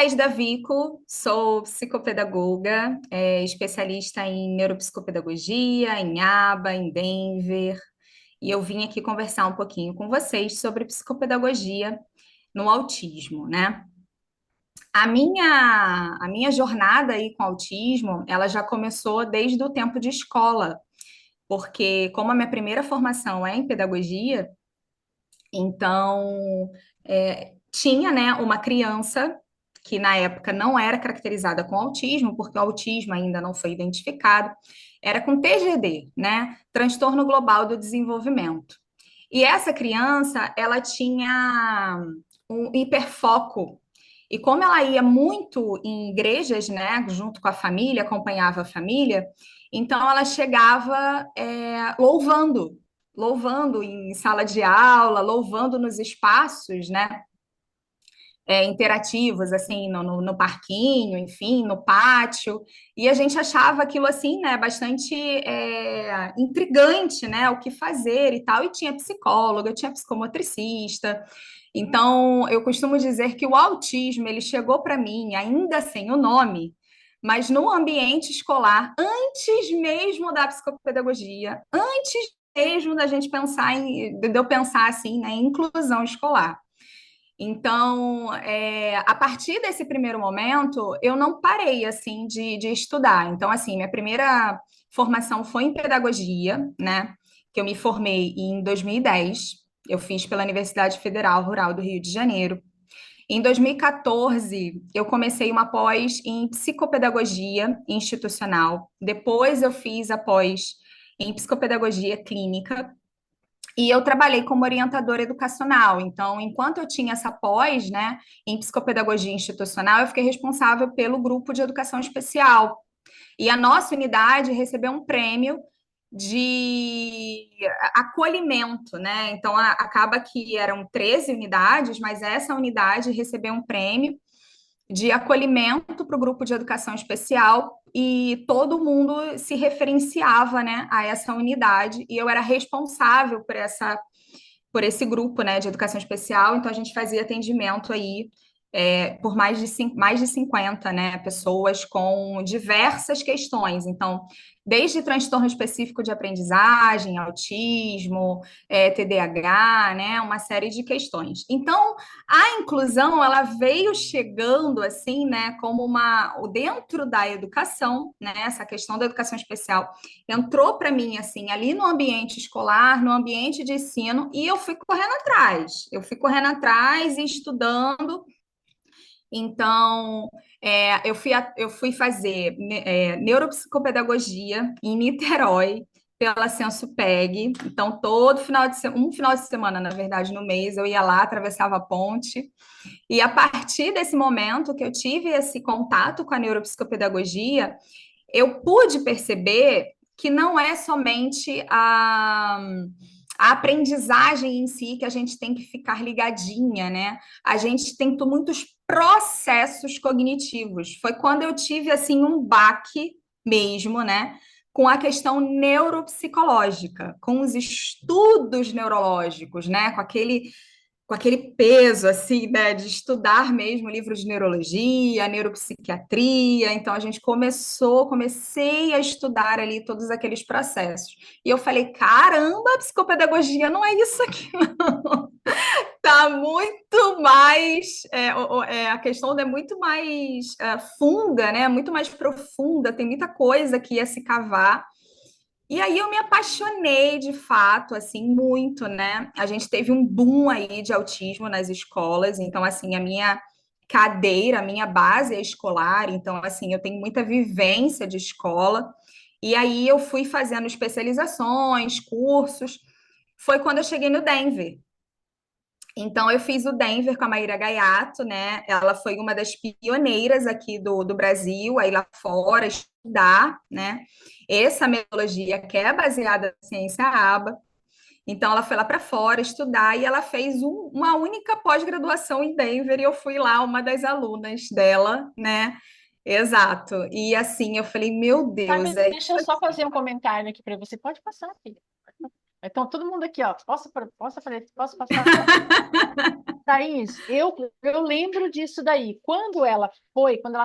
Thaís Davico, sou psicopedagoga, especialista em neuropsicopedagogia, em ABA, em Denver, e eu vim aqui conversar um pouquinho com vocês sobre psicopedagogia no autismo, né? A minha jornada aí com autismo, ela já começou desde o tempo de escola, porque como a minha primeira formação é em pedagogia, então tinha, né, uma criança que na época não era caracterizada com autismo, porque o autismo ainda não foi identificado, era com TGD, né, transtorno global do desenvolvimento. E essa criança, ela tinha um hiperfoco. E como ela ia muito em igrejas, né, junto com a família, acompanhava a família, então ela chegava louvando em sala de aula, louvando nos espaços, né, interativos, assim, no parquinho, enfim, no pátio, e a gente achava aquilo, assim, né, bastante intrigante, né, o que fazer e tal, e tinha psicóloga, tinha psicomotricista, então eu costumo dizer que o autismo, ele chegou para mim, ainda sem o nome, mas no ambiente escolar, antes mesmo da psicopedagogia, antes mesmo da gente pensar de eu pensar assim, né, em inclusão escolar. Então, a partir desse primeiro momento, eu não parei, assim, de estudar. Então, assim, minha primeira formação foi em pedagogia, né? Que eu me formei em 2010. Eu fiz pela Universidade Federal Rural do Rio de Janeiro. Em 2014, eu comecei uma pós em psicopedagogia institucional. Depois, eu fiz a pós em psicopedagogia clínica, e eu trabalhei como orientadora educacional. Então, enquanto eu tinha essa pós, né, em psicopedagogia institucional, eu fiquei responsável pelo grupo de educação especial. E a nossa unidade recebeu um prêmio de acolhimento, né? Então, acaba que eram 13 unidades, mas essa unidade recebeu um prêmio de acolhimento para o grupo de educação especial e todo mundo se referenciava, né, a essa unidade e eu era responsável por esse grupo, né, de educação especial. Então a gente fazia atendimento aí por mais de 50, né, pessoas com diversas questões. Então, desde transtorno específico de aprendizagem, autismo, TDAH, né, uma série de questões. Então, a inclusão, ela veio chegando assim, né, como dentro da educação, né, essa questão da educação especial entrou para mim assim, ali no ambiente escolar, no ambiente de ensino, e eu fui correndo atrás. Eu fui correndo atrás e estudando. Então, eu fui fazer neuropsicopedagogia em Niterói, pela Sensupeg. Então, um final de semana, na verdade, no mês, eu ia lá, atravessava a ponte. E a partir desse momento que eu tive esse contato com a neuropsicopedagogia, eu pude perceber que não é somente a aprendizagem em si que a gente tem que ficar ligadinha, né? A gente tem muitos processos cognitivos. Foi quando eu tive assim um baque mesmo, né? Com a questão neuropsicológica, com os estudos neurológicos, né? Com aquele peso, assim, né, de estudar mesmo livros de neurologia, neuropsiquiatria. Então, a gente comecei a estudar ali todos aqueles processos. E eu falei, caramba, a psicopedagogia não é isso aqui, não. Tá muito mais, a questão é muito mais funda, né, muito mais profunda, tem muita coisa que ia se cavar. E aí eu me apaixonei de fato, assim, muito, né? A gente teve um boom aí de autismo nas escolas, então assim, a minha cadeira, a minha base é escolar, então assim, eu tenho muita vivência de escola. E aí eu fui fazendo especializações, cursos. Foi quando eu cheguei no Denver. Então, eu fiz o Denver com a Maíra Gaiato, né? Ela foi uma das pioneiras aqui do Brasil, aí lá fora, estudar, né? Essa metodologia que é baseada na ciência ABA. Então, ela foi lá para fora estudar e ela fez uma única pós-graduação em Denver e eu fui lá, uma das alunas dela, né? Exato. E assim, eu falei, meu Deus, Sabe, é deixa eu isso só aqui. fazer um comentário aqui para você. Pode passar, filha. Então, todo mundo aqui, ó, posso passar? Thaís, eu lembro disso daí. Quando ela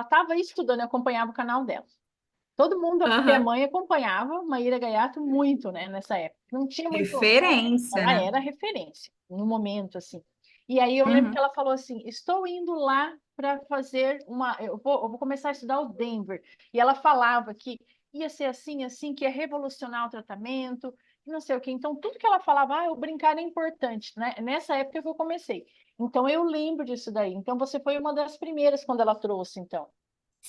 estava estudando, eu acompanhava o canal dela. Todo mundo que é Aham. mãe acompanhava Maíra Gaiato muito, né, nessa época. Não tinha muito. Referência, Ela né? era referência no momento, assim. E aí eu lembro que Uhum. ela falou assim: estou indo lá para fazer uma. Eu vou começar a estudar o Denver. E ela falava que ia ser assim, assim, que ia revolucionar o tratamento, e não sei o quê. Então, tudo que ela falava, o brincar é importante, né? Nessa época que eu comecei. Então, eu lembro disso daí. Então, você foi uma das primeiras quando ela trouxe, então.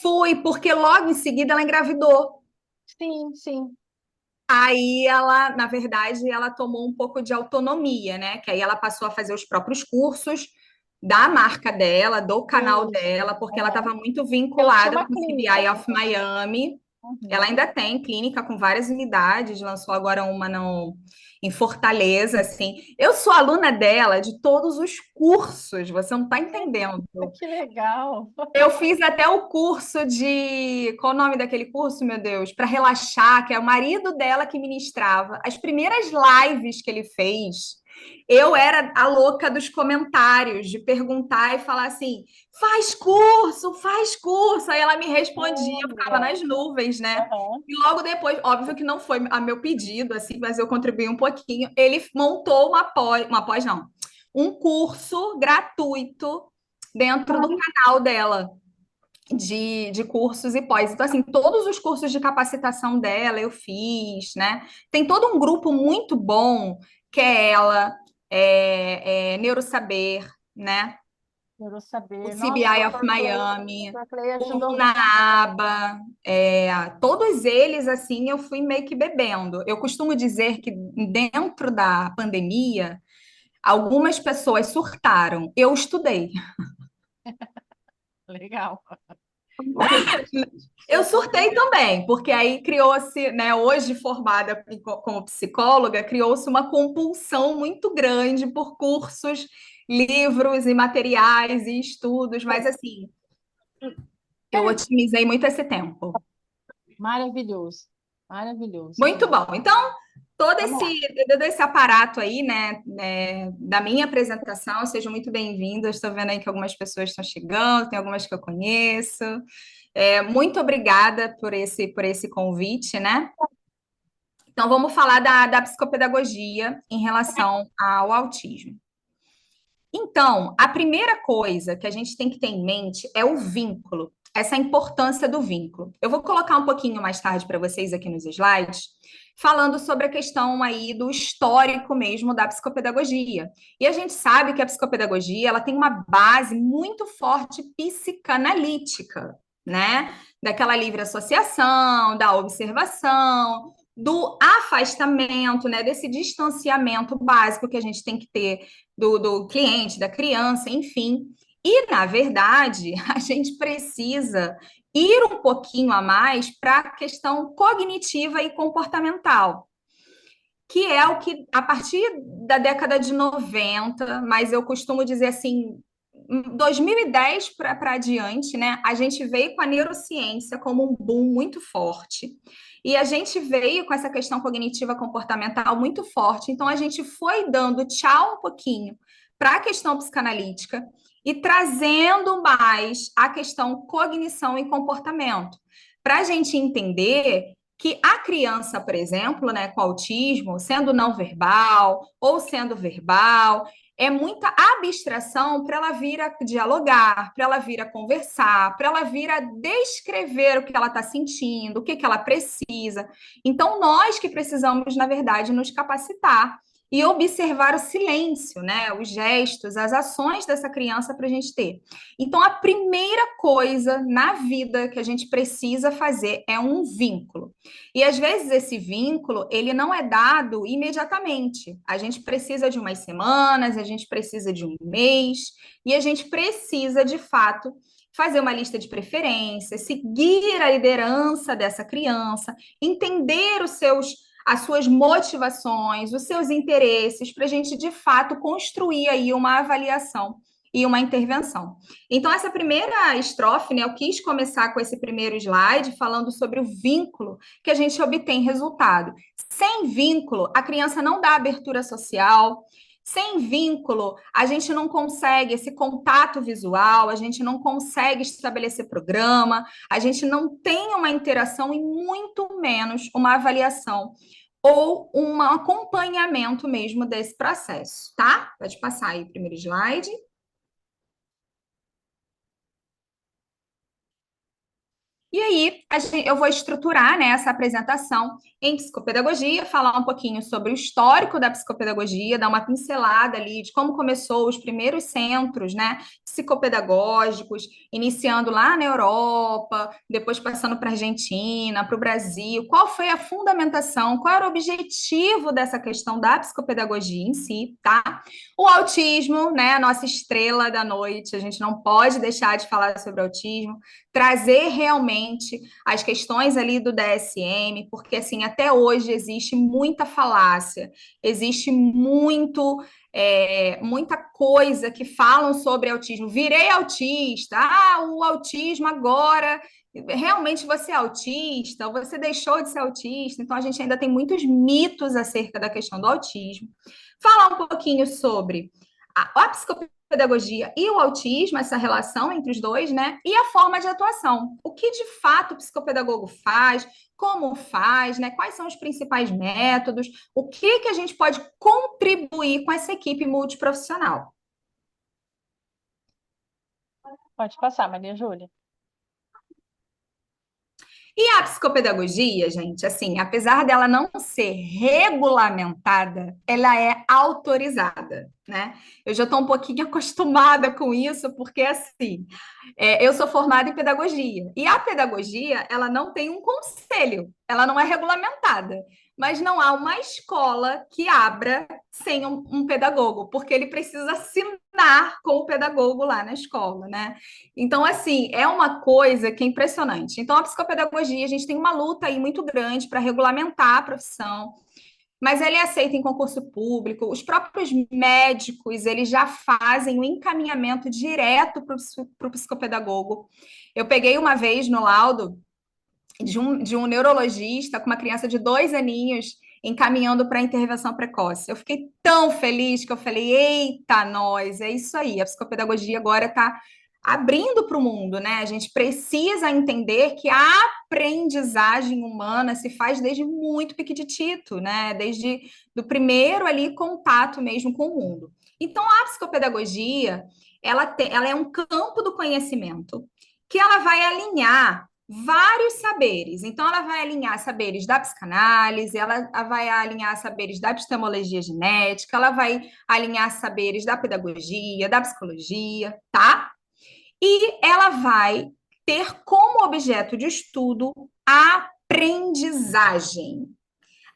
Fui, porque logo em seguida ela engravidou. Sim, sim. Aí ela, na verdade, ela tomou um pouco de autonomia, né? Que aí ela passou a fazer os próprios cursos da marca dela, do canal Isso. dela, porque ela Aham. estava muito Ela tinha vinculada uma com o clínica, CBI né? of Miami. Ela Uhum. ainda tem clínica com várias unidades, lançou agora uma no, em Fortaleza, assim. Eu sou aluna dela de todos os cursos, você não está entendendo. Que legal. Eu fiz até o curso de. Qual o nome daquele curso, meu Deus? Para relaxar, que é o marido dela que ministrava. As primeiras lives que ele fez, eu era a louca dos comentários, de perguntar e falar assim: faz curso, faz curso. Aí ela me respondia, eu ficava Olha. nas nuvens, né? Aham. E logo depois, óbvio que não foi a meu pedido, assim, mas eu contribuí um pouquinho. Ele montou uma pós não, um curso gratuito dentro do canal dela de cursos e pós. Então, assim, todos os cursos de capacitação dela eu fiz, né? Tem todo um grupo muito bom que é ela, Neurosaber, né? Quero O saber. Nossa, o CBI of Dr. Clay, Miami, Dr. Clay o ajudou muito. Lunaaba, todos eles, assim, eu fui meio que bebendo. Eu costumo dizer que dentro da pandemia, algumas pessoas surtaram. Eu estudei. Legal. Porque Eu eu surtei também. também, porque aí criou-se, né, hoje formada como psicóloga, criou-se uma compulsão muito grande por cursos, livros e materiais e estudos, mas assim, eu otimizei muito esse tempo. Maravilhoso. Maravilhoso. Muito bom. Então, Vamos lá. todo esse aparato aí, né, da minha apresentação, sejam muito bem-vindas. Estou vendo aí que algumas pessoas estão chegando, tem algumas que eu conheço. Muito obrigada por esse convite, né? Então, vamos falar da psicopedagogia em relação ao autismo. Então, a primeira coisa que a gente tem que ter em mente é o vínculo, essa importância do vínculo. Eu vou colocar um pouquinho mais tarde para vocês aqui nos slides, falando sobre a questão aí do histórico mesmo da psicopedagogia. E a gente sabe que a psicopedagogia, ela tem uma base muito forte psicanalítica, né? Daquela livre associação, da observação, do afastamento, né, desse distanciamento básico que a gente tem que ter do cliente, da criança, enfim. E, na verdade, a gente precisa ir um pouquinho a mais para a questão cognitiva e comportamental, que é o que, a partir da década de 90, mas eu costumo dizer assim, 2010 para adiante, né, a gente veio com a neurociência como um boom muito forte. E a gente veio com essa questão cognitiva comportamental muito forte. Então, a gente foi dando tchau um pouquinho para a questão psicanalítica e trazendo mais a questão cognição e comportamento. Para a gente entender que a criança, por exemplo, né, com autismo, sendo não verbal ou sendo verbal, é muita abstração para ela vir a dialogar, para ela vir a conversar, para ela vir a descrever o que ela está sentindo, o que, que ela precisa. Então, nós que precisamos, na verdade, nos capacitar e observar o silêncio, né? Os gestos, as ações dessa criança para a gente ter. Então, a primeira coisa na vida que a gente precisa fazer é um vínculo. E às vezes esse vínculo, ele não é dado imediatamente. A gente precisa de umas semanas, a gente precisa de um mês, e a gente precisa, de fato, fazer uma lista de preferências, seguir a liderança dessa criança, entender as suas motivações, os seus interesses, para a gente, de fato, construir aí uma avaliação e uma intervenção. Então, essa primeira estrofe, né, eu quis começar com esse primeiro slide falando sobre o vínculo que a gente obtém resultado. Sem vínculo, a criança não dá abertura social. Sem vínculo, a gente não consegue esse contato visual, a gente não consegue estabelecer programa, a gente não tem uma interação e muito menos uma avaliação ou um acompanhamento mesmo desse processo, tá? Pode passar aí o primeiro slide. E aí, eu vou estruturar, né, essa apresentação em psicopedagogia, falar um pouquinho sobre o histórico da psicopedagogia, dar uma pincelada ali de como começou os primeiros centros, né, psicopedagógicos, iniciando lá na Europa, depois passando para a Argentina, para o Brasil, qual foi a fundamentação, qual era o objetivo dessa questão da psicopedagogia em si, tá? O autismo, né, a nossa estrela da noite, a gente não pode deixar de falar sobre autismo, trazer realmente as questões ali do DSM, porque assim, até hoje existe muita falácia, existe muita coisa que falam sobre autismo. Virei autista, o autismo agora. Realmente você é autista, ou você deixou de ser autista, então a gente ainda tem muitos mitos acerca da questão do autismo. Falar um pouquinho sobre a psicopedagogia e o autismo, essa relação entre os dois, né? E a forma de atuação. O que de fato o psicopedagogo faz, como faz, né? Quais são os principais métodos, o que a gente pode contribuir com essa equipe multiprofissional. Pode passar, Maria Júlia. E a psicopedagogia, gente, assim, apesar dela não ser regulamentada, ela é autorizada, né? Eu já estou um pouquinho acostumada com isso, porque assim, eu sou formada em pedagogia, e a pedagogia, ela não tem um conselho, ela não é regulamentada, mas não há uma escola que abra sem um pedagogo, porque ele precisa assinar com o pedagogo lá na escola, né? Então, assim, é uma coisa que é impressionante. Então, a psicopedagogia, a gente tem uma luta aí muito grande para regulamentar a profissão, mas ele é aceito em concurso público. Os próprios médicos, eles já fazem o encaminhamento direto para o psicopedagogo. Eu peguei uma vez no laudo de um neurologista com uma criança de 2 aninhos encaminhando para intervenção precoce. Eu fiquei tão feliz que eu falei: eita, nós, é isso aí, a psicopedagogia agora está abrindo para o mundo, né? A gente precisa entender que a aprendizagem humana se faz desde muito piquitito, né? Desde do primeiro ali contato mesmo com o mundo. Então, a psicopedagogia, ela é um campo do conhecimento que ela vai alinhar vários saberes. Então, ela vai alinhar saberes da psicanálise, ela vai alinhar saberes da epistemologia genética, ela vai alinhar saberes da pedagogia, da psicologia, tá? E ela vai ter como objeto de estudo a aprendizagem.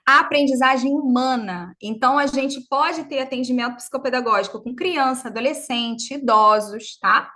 A aprendizagem humana. Então, a gente pode ter atendimento psicopedagógico com criança, adolescente, idosos, tá?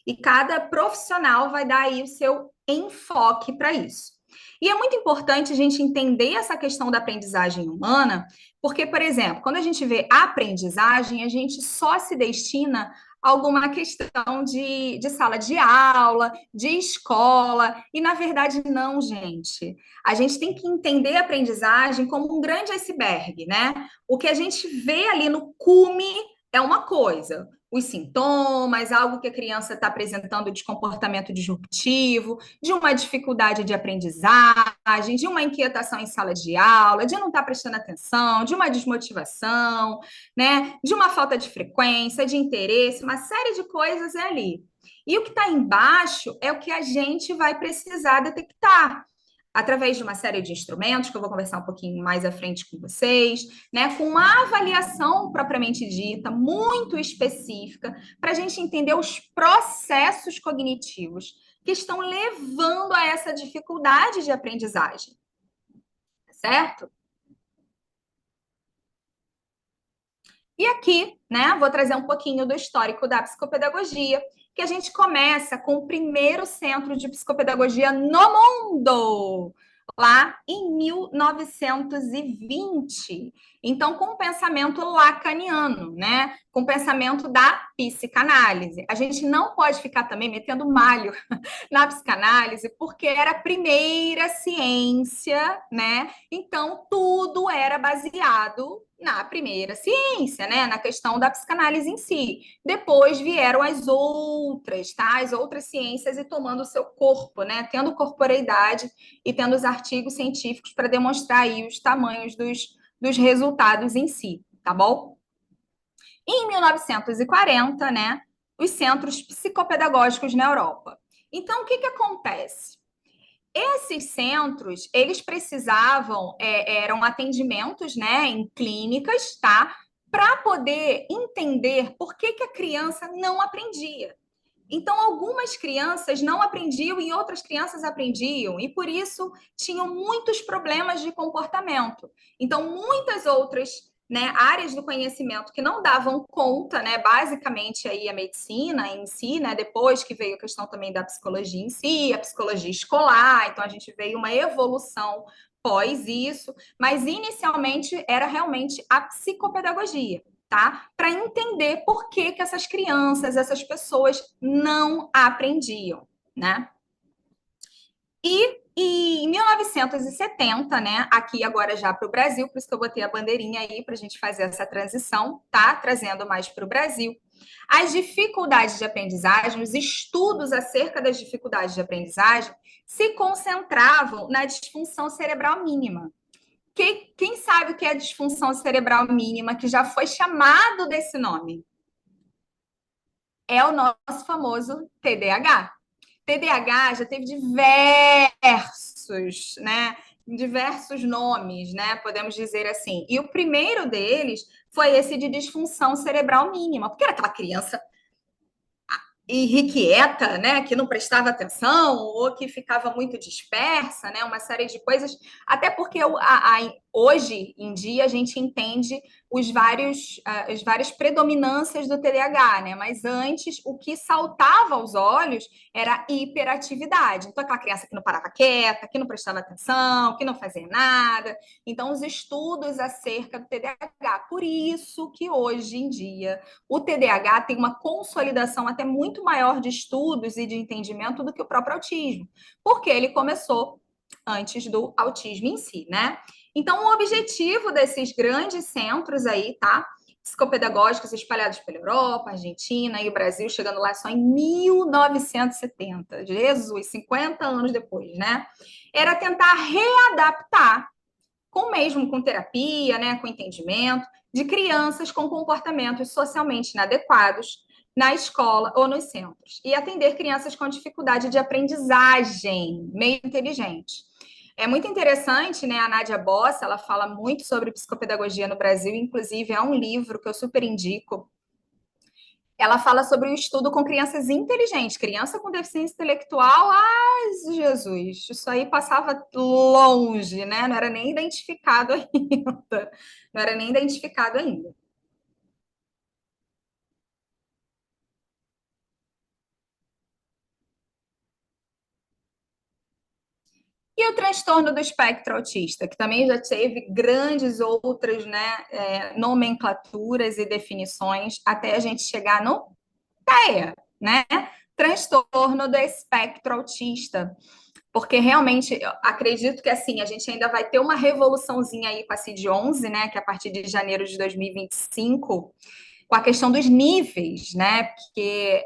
E cada profissional vai dar aí o seu enfoque para isso. E é muito importante a gente entender essa questão da aprendizagem humana, porque, por exemplo, quando a gente vê aprendizagem, a gente só se destina a alguma questão de sala de aula, de escola, e na verdade não, gente. A gente tem que entender a aprendizagem como um grande iceberg, né? O que a gente vê ali no cume é uma coisa, os sintomas, algo que a criança está apresentando de comportamento disruptivo, de uma dificuldade de aprendizagem, de uma inquietação em sala de aula, de não estar prestando atenção, de uma desmotivação, né? De uma falta de frequência, de interesse, uma série de coisas é ali. E o que está embaixo é o que a gente vai precisar detectar através de uma série de instrumentos, que eu vou conversar um pouquinho mais à frente com vocês, né, com uma avaliação propriamente dita, muito específica, para a gente entender os processos cognitivos que estão levando a essa dificuldade de aprendizagem, certo? E aqui, né, vou trazer um pouquinho do histórico da psicopedagogia, que a gente começa com o primeiro centro de psicopedagogia no mundo, lá em 1920. Então, com o pensamento lacaniano, né? Com o pensamento da psicanálise. A gente não pode ficar também metendo malho na psicanálise, porque era a primeira ciência, né? Então, tudo era baseado na primeira ciência, né? Na questão da psicanálise em si. Depois vieram as outras, tá? As outras ciências e tomando o seu corpo, né? Tendo corporeidade e tendo os artigos científicos para demonstrar aí os tamanhos dos resultados em si, tá bom? Em 1940, né, os centros psicopedagógicos na Europa. Então, o que acontece? Esses centros, eles precisavam, eram atendimentos, né, em clínicas, tá? Para poder entender por que a criança não aprendia. Então, algumas crianças não aprendiam e outras crianças aprendiam, e por isso tinham muitos problemas de comportamento. Então, muitas outras, né, áreas do conhecimento que não davam conta, né, basicamente aí a medicina em si, né, depois que veio a questão também da psicologia em si, a psicologia escolar, então a gente veio uma evolução pós isso, mas inicialmente era realmente a psicopedagogia, tá? Para entender por que essas crianças, essas pessoas não aprendiam, né? E em 1970, né, aqui agora já para o Brasil, por isso que eu botei a bandeirinha aí para a gente fazer essa transição, tá? Trazendo mais para o Brasil. As dificuldades de aprendizagem, os estudos acerca das dificuldades de aprendizagem se concentravam na disfunção cerebral mínima. Quem sabe o que é disfunção cerebral mínima, que já foi chamado desse nome? É o nosso famoso TDAH. TDAH já teve diversos, né? Diversos nomes, né? Podemos dizer assim. E o primeiro deles foi esse de disfunção cerebral mínima, porque era aquela criança irrequieta, né, que não prestava atenção ou que ficava muito dispersa, né, uma série de coisas, até porque hoje em dia a gente entende as várias predominâncias do TDAH, né, mas antes o que saltava aos olhos era a hiperatividade, então aquela criança que não parava quieta, que não prestava atenção, que não fazia nada, então os estudos acerca do TDAH, por isso que hoje em dia o TDAH tem uma consolidação até muito maior de estudos e de entendimento do que o próprio autismo, porque ele começou antes do autismo em si, né? Então, o objetivo desses grandes centros aí, tá? Psicopedagógicos espalhados pela Europa, Argentina e o Brasil, chegando lá só em 1970. Jesus, 50 anos depois, né? Era tentar readaptar com terapia, né, com entendimento, de crianças com comportamentos socialmente inadequados na escola ou nos centros, e atender crianças com dificuldade de aprendizagem, meio inteligente. É muito interessante, né? A Nádia Bossa, ela fala muito sobre psicopedagogia no Brasil, inclusive é um livro que eu super indico. Ela fala sobre o estudo com crianças inteligentes, criança com deficiência intelectual, ai, Jesus, isso aí passava longe, né? Não era nem identificado ainda. Não era nem identificado ainda. E o transtorno do espectro autista, que também já teve grandes outras, né, nomenclaturas e definições, até a gente chegar no TEA, né? Transtorno do espectro autista. Porque realmente eu acredito que assim a gente ainda vai ter uma revoluçãozinha aí com a CID-11, né? Que é a partir de janeiro de 2025, com a questão dos níveis, né? Porque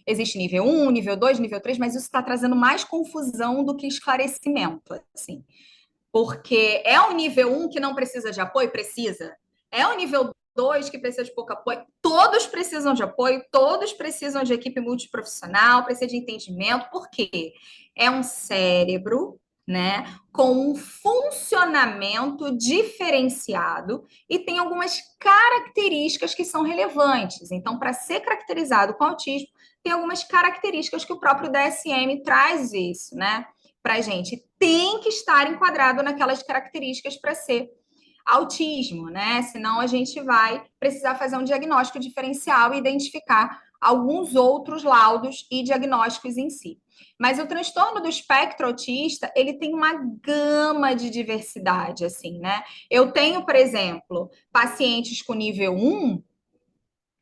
existe nível um, nível 2, nível 3, mas isso está trazendo mais confusão do que esclarecimento, assim. Porque é o nível um que não precisa de apoio? Precisa. É o nível 2 que precisa de pouco apoio? Todos precisam de apoio, todos precisam de equipe multiprofissional, precisa de entendimento. Por quê? É um cérebro, né, com um funcionamento diferenciado e tem algumas características que são relevantes. Então, para ser caracterizado com autismo, tem algumas características que o próprio DSM traz isso, né? Para a gente tem que estar enquadrado naquelas características para ser autismo, né? Senão a gente vai precisar fazer um diagnóstico diferencial e identificar alguns outros laudos e diagnósticos em si. Mas o transtorno do espectro autista, ele tem uma gama de diversidade, assim, né? Eu tenho, por exemplo, pacientes com nível um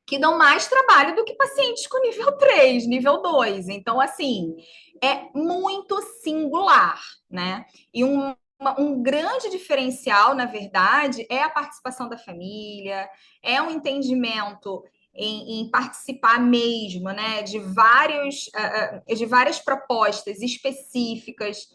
que dão mais trabalho do que pacientes com nível 3, nível 2. Então, assim, é muito singular, né? E um grande diferencial, na verdade, é a participação da família, é um entendimento em participar mesmo, né, de várias propostas específicas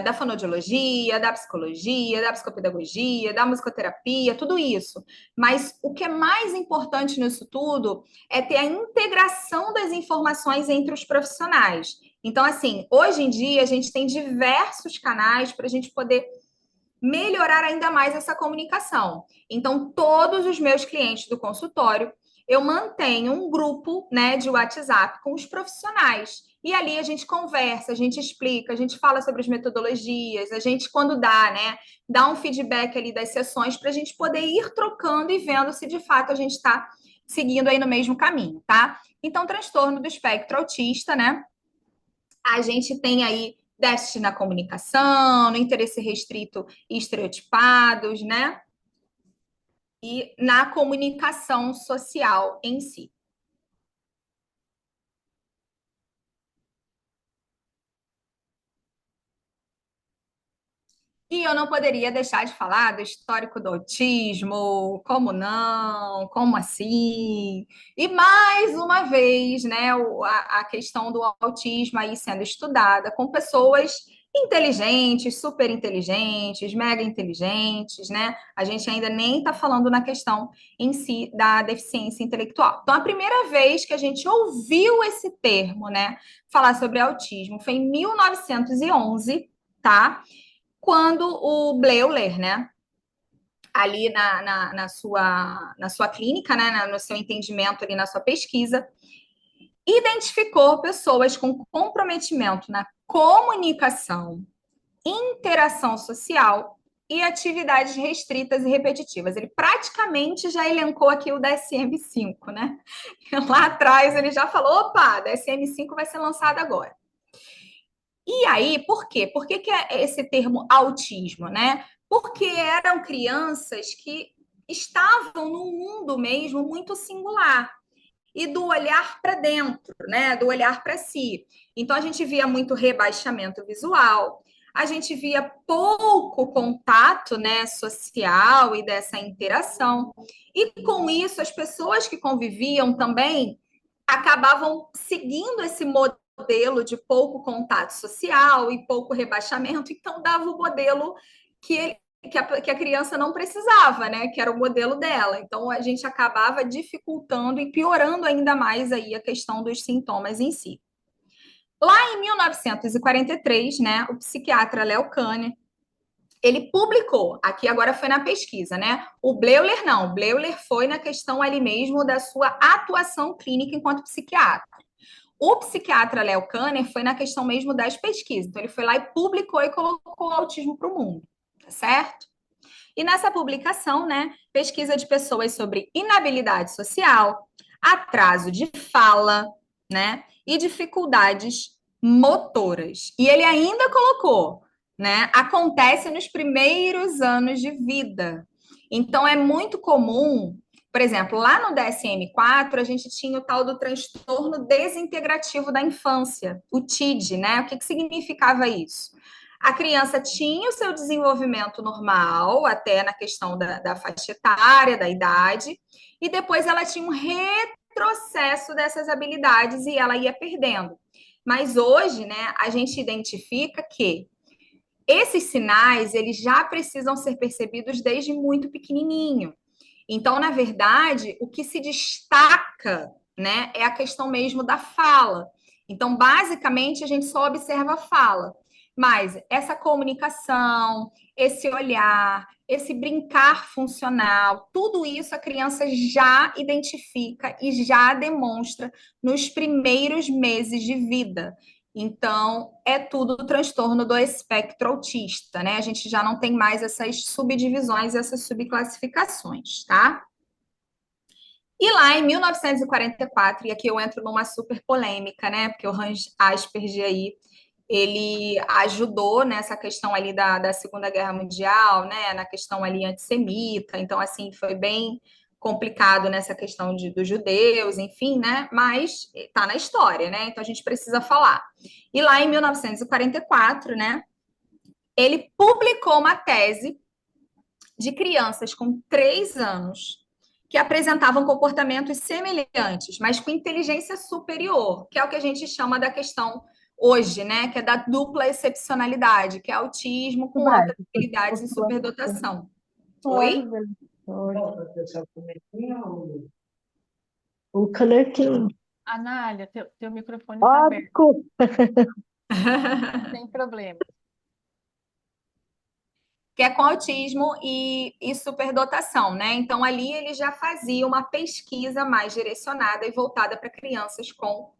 da fonoaudiologia, da psicologia, da psicopedagogia, da musicoterapia, tudo isso. Mas o que é mais importante nisso tudo é ter a integração das informações entre os profissionais. Então, assim, hoje em dia a gente tem diversos canais para a gente poder melhorar ainda mais essa comunicação. Então, todos os meus clientes do consultório, eu mantenho um grupo, né, de WhatsApp com os profissionais. E ali a gente conversa, a gente explica, a gente fala sobre as metodologias, a gente, quando dá, né, dá um feedback ali das sessões para a gente poder ir trocando e vendo se de fato a gente está seguindo aí no mesmo caminho, tá? Então, transtorno do espectro autista, né? A gente tem aí déficit na comunicação, no interesse restrito e estereotipados, né? E na comunicação social em si. E eu não poderia deixar de falar do histórico do autismo, como não, como assim? E mais uma vez, né, a questão do autismo aí sendo estudada com pessoas inteligentes, super inteligentes, mega inteligentes, né? A gente ainda nem está falando na questão em si da deficiência intelectual. Então, a primeira vez que a gente ouviu esse termo, né, falar sobre autismo foi em 1911, tá? Quando o Bleuler, né, ali na sua clínica, né, no seu entendimento ali na sua pesquisa, identificou pessoas com comprometimento na comunicação, interação social e atividades restritas e repetitivas. Ele praticamente já elencou aqui o DSM-5, né? Lá atrás ele já falou, opa, DSM-5 vai ser lançado agora. E aí, por quê? Por que é esse termo autismo, né? Porque eram crianças que estavam num mundo mesmo muito singular e do olhar para dentro, né? Do olhar para si. Então a gente via muito rebaixamento visual, a gente via pouco contato, né, social e dessa interação. E com isso as pessoas que conviviam também acabavam seguindo esse modelo de pouco contato social e pouco rebaixamento, então dava o modelo que, que a criança não precisava, né? Que era o modelo dela. Então a gente acabava dificultando e piorando ainda mais aí a questão dos sintomas em si. Lá em 1943, né, o psiquiatra Léo Kanner, ele publicou, aqui agora foi na pesquisa, né? O Bleuler não, o Bleuler foi na questão ali mesmo da sua atuação clínica enquanto psiquiatra. O psiquiatra Léo Kanner foi na questão mesmo das pesquisas. Então, ele foi lá e publicou e colocou o autismo para o mundo, tá certo? E nessa publicação, né, pesquisa de pessoas sobre inabilidade social, atraso de fala, né, e dificuldades motoras. E ele ainda colocou, né, acontece nos primeiros anos de vida. Então, é muito comum, por exemplo, lá no DSM-4, a gente tinha o tal do transtorno desintegrativo da infância, o TID, né? O que significava isso? A criança tinha o seu desenvolvimento normal, até na questão da faixa etária, da idade, e depois ela tinha um retrocesso dessas habilidades e ela ia perdendo. Mas hoje, né, a gente identifica que esses sinais, eles já precisam ser percebidos desde muito pequenininho. Então, na verdade, o que se destaca, né, é a questão mesmo da fala. Então, basicamente, a gente só observa a fala. Mas essa comunicação, esse olhar, esse brincar funcional, tudo isso a criança já identifica e já demonstra nos primeiros meses de vida. Então, é tudo transtorno do espectro autista, né? A gente já não tem mais essas subdivisões, essas subclassificações, tá? E lá em 1944, e aqui eu entro numa super polêmica, né? Porque o Hans Asperger aí, ele ajudou nessa questão ali da Segunda Guerra Mundial, né? Na questão ali antissemita. Então, assim, foi bem complicado nessa questão dos judeus, enfim, né? Mas está na história, né? Então a gente precisa falar. E lá em 1944, né? Ele publicou uma tese de crianças com 3 anos que apresentavam comportamentos semelhantes, mas com inteligência superior, que é o que a gente chama da questão hoje, né? Que é da dupla excepcionalidade, que é autismo com altas habilidades e superdotação. Oi? O canequinho. Anália, teu microfone está aberto. Desculpa. Sem problema. Que é com autismo e superdotação, né? Então, ali ele já fazia uma pesquisa mais direcionada e voltada para crianças com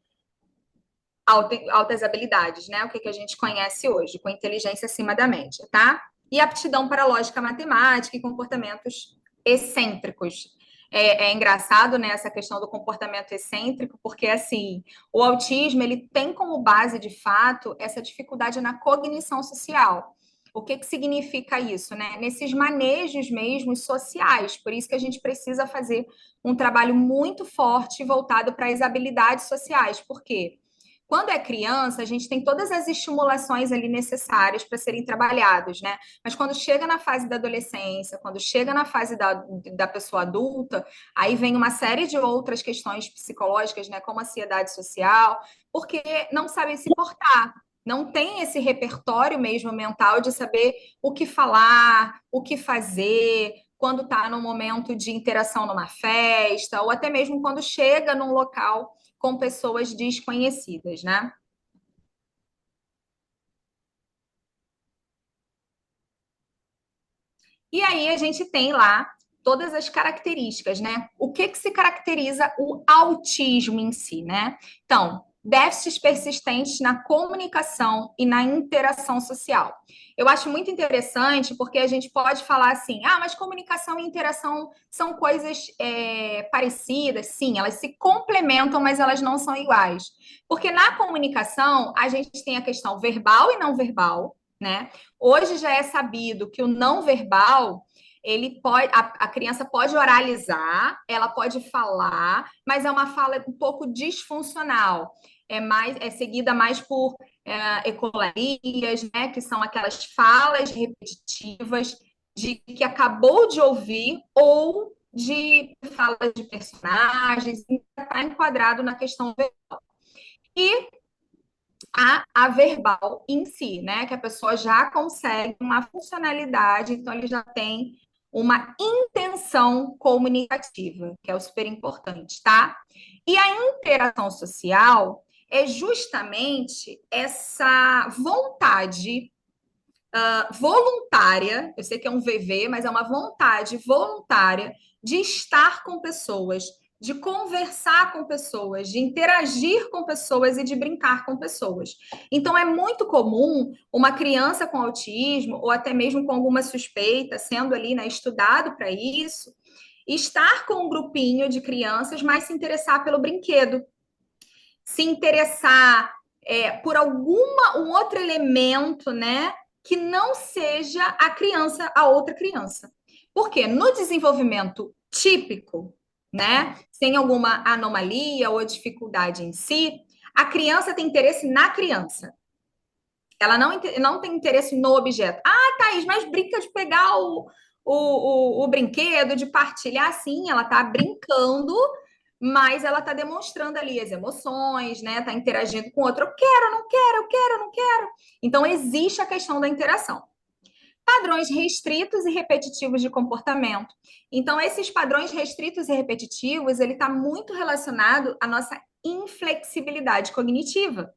altas habilidades, né? O que a gente conhece hoje, com inteligência acima da média, tá? E aptidão para lógica matemática e comportamentos excêntricos. É engraçado, né, essa questão do comportamento excêntrico, porque, assim, o autismo, ele tem como base, de fato, essa dificuldade na cognição social. O que significa isso, né? Nesses manejos mesmo sociais. Por isso que a gente precisa fazer um trabalho muito forte voltado para as habilidades sociais. Por quê? Quando é criança, a gente tem todas as estimulações ali necessárias para serem trabalhadas, né? Mas quando chega na fase da adolescência, quando chega na fase da pessoa adulta, aí vem uma série de outras questões psicológicas, né? Como ansiedade social, porque não sabem se portar. Não tem esse repertório mesmo mental de saber o que falar, o que fazer, quando está no momento de interação numa festa, ou até mesmo quando chega num local com pessoas desconhecidas, né? E aí a gente tem lá todas as características, né? O que se caracteriza o autismo em si, né? Então, déficits persistentes na comunicação e na interação social. Eu acho muito interessante porque a gente pode falar assim, mas comunicação e interação são coisas parecidas. Sim, elas se complementam, mas elas não são iguais. Porque na comunicação, a gente tem a questão verbal e não verbal, né? Hoje já é sabido que o não verbal, ele pode, a criança pode oralizar, ela pode falar, mas é uma fala um pouco disfuncional. É seguida mais por ecolarias, né? Que são aquelas falas repetitivas de que acabou de ouvir ou de falas de personagens, está enquadrado na questão verbal. E a verbal em si, né? Que a pessoa já consegue uma funcionalidade, então ele já tem uma intenção comunicativa, que é o super importante, tá? E a interação social é justamente essa vontade voluntária, eu sei que é um VV, mas é uma vontade voluntária de estar com pessoas, de conversar com pessoas, de interagir com pessoas e de brincar com pessoas. Então, é muito comum uma criança com autismo, ou até mesmo com alguma suspeita, sendo ali, né, estudado para isso, estar com um grupinho de crianças, mas se interessar pelo brinquedo, se interessar por um outro elemento, né, que não seja a criança, a outra criança. Porque no desenvolvimento típico, né, sem alguma anomalia ou dificuldade em si, a criança tem interesse na criança. Ela não tem interesse no objeto. Thaís, mas brinca de pegar o brinquedo, de partilhar, sim, ela está brincando, mas ela está demonstrando ali as emoções, né? Está interagindo com o outro. Eu quero, não quero, eu quero, não quero. Então, existe a questão da interação. Padrões restritos e repetitivos de comportamento. Então, esses padrões restritos e repetitivos, ele está muito relacionado à nossa inflexibilidade cognitiva,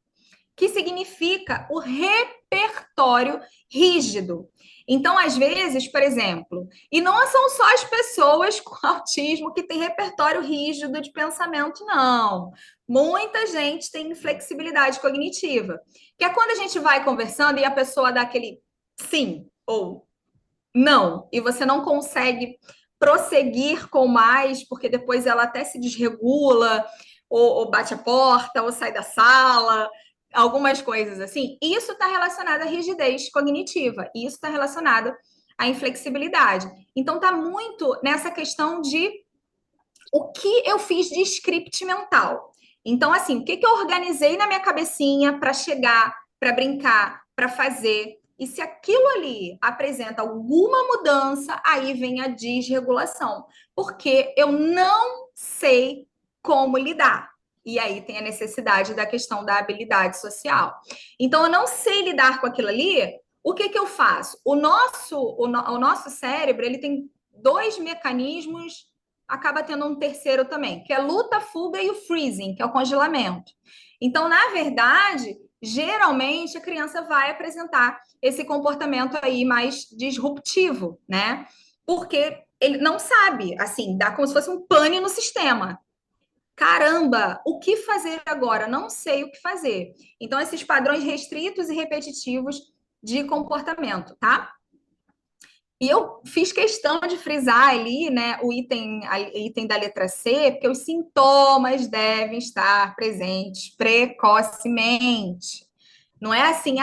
que significa o repertório rígido. Então, às vezes, por exemplo, e não são só as pessoas com autismo que têm repertório rígido de pensamento, não. Muita gente tem inflexibilidade cognitiva, que é quando a gente vai conversando e a pessoa dá aquele sim ou não, e você não consegue prosseguir com mais, porque depois ela até se desregula, ou bate a porta, ou sai da sala, algumas coisas assim. Isso está relacionado à rigidez cognitiva, isso está relacionado à inflexibilidade. Então, está muito nessa questão de o que eu fiz de script mental. Então, assim, o que eu organizei na minha cabecinha para chegar, para brincar, para fazer. E se aquilo ali apresenta alguma mudança, aí vem a desregulação, porque eu não sei como lidar. E aí tem a necessidade da questão da habilidade social. Então, eu não sei lidar com aquilo ali, o que eu faço? O nosso cérebro, ele tem dois mecanismos, acaba tendo um terceiro também, que é luta, fuga e o freezing, que é o congelamento. Então, na verdade, geralmente a criança vai apresentar esse comportamento aí mais disruptivo, né? Porque ele não sabe, assim, dá como se fosse um pane no sistema. Caramba, o que fazer agora? Não sei o que fazer. Então, esses padrões restritos e repetitivos de comportamento, tá? E eu fiz questão de frisar ali, né, item da letra C, porque os sintomas devem estar presentes precocemente. Não é assim,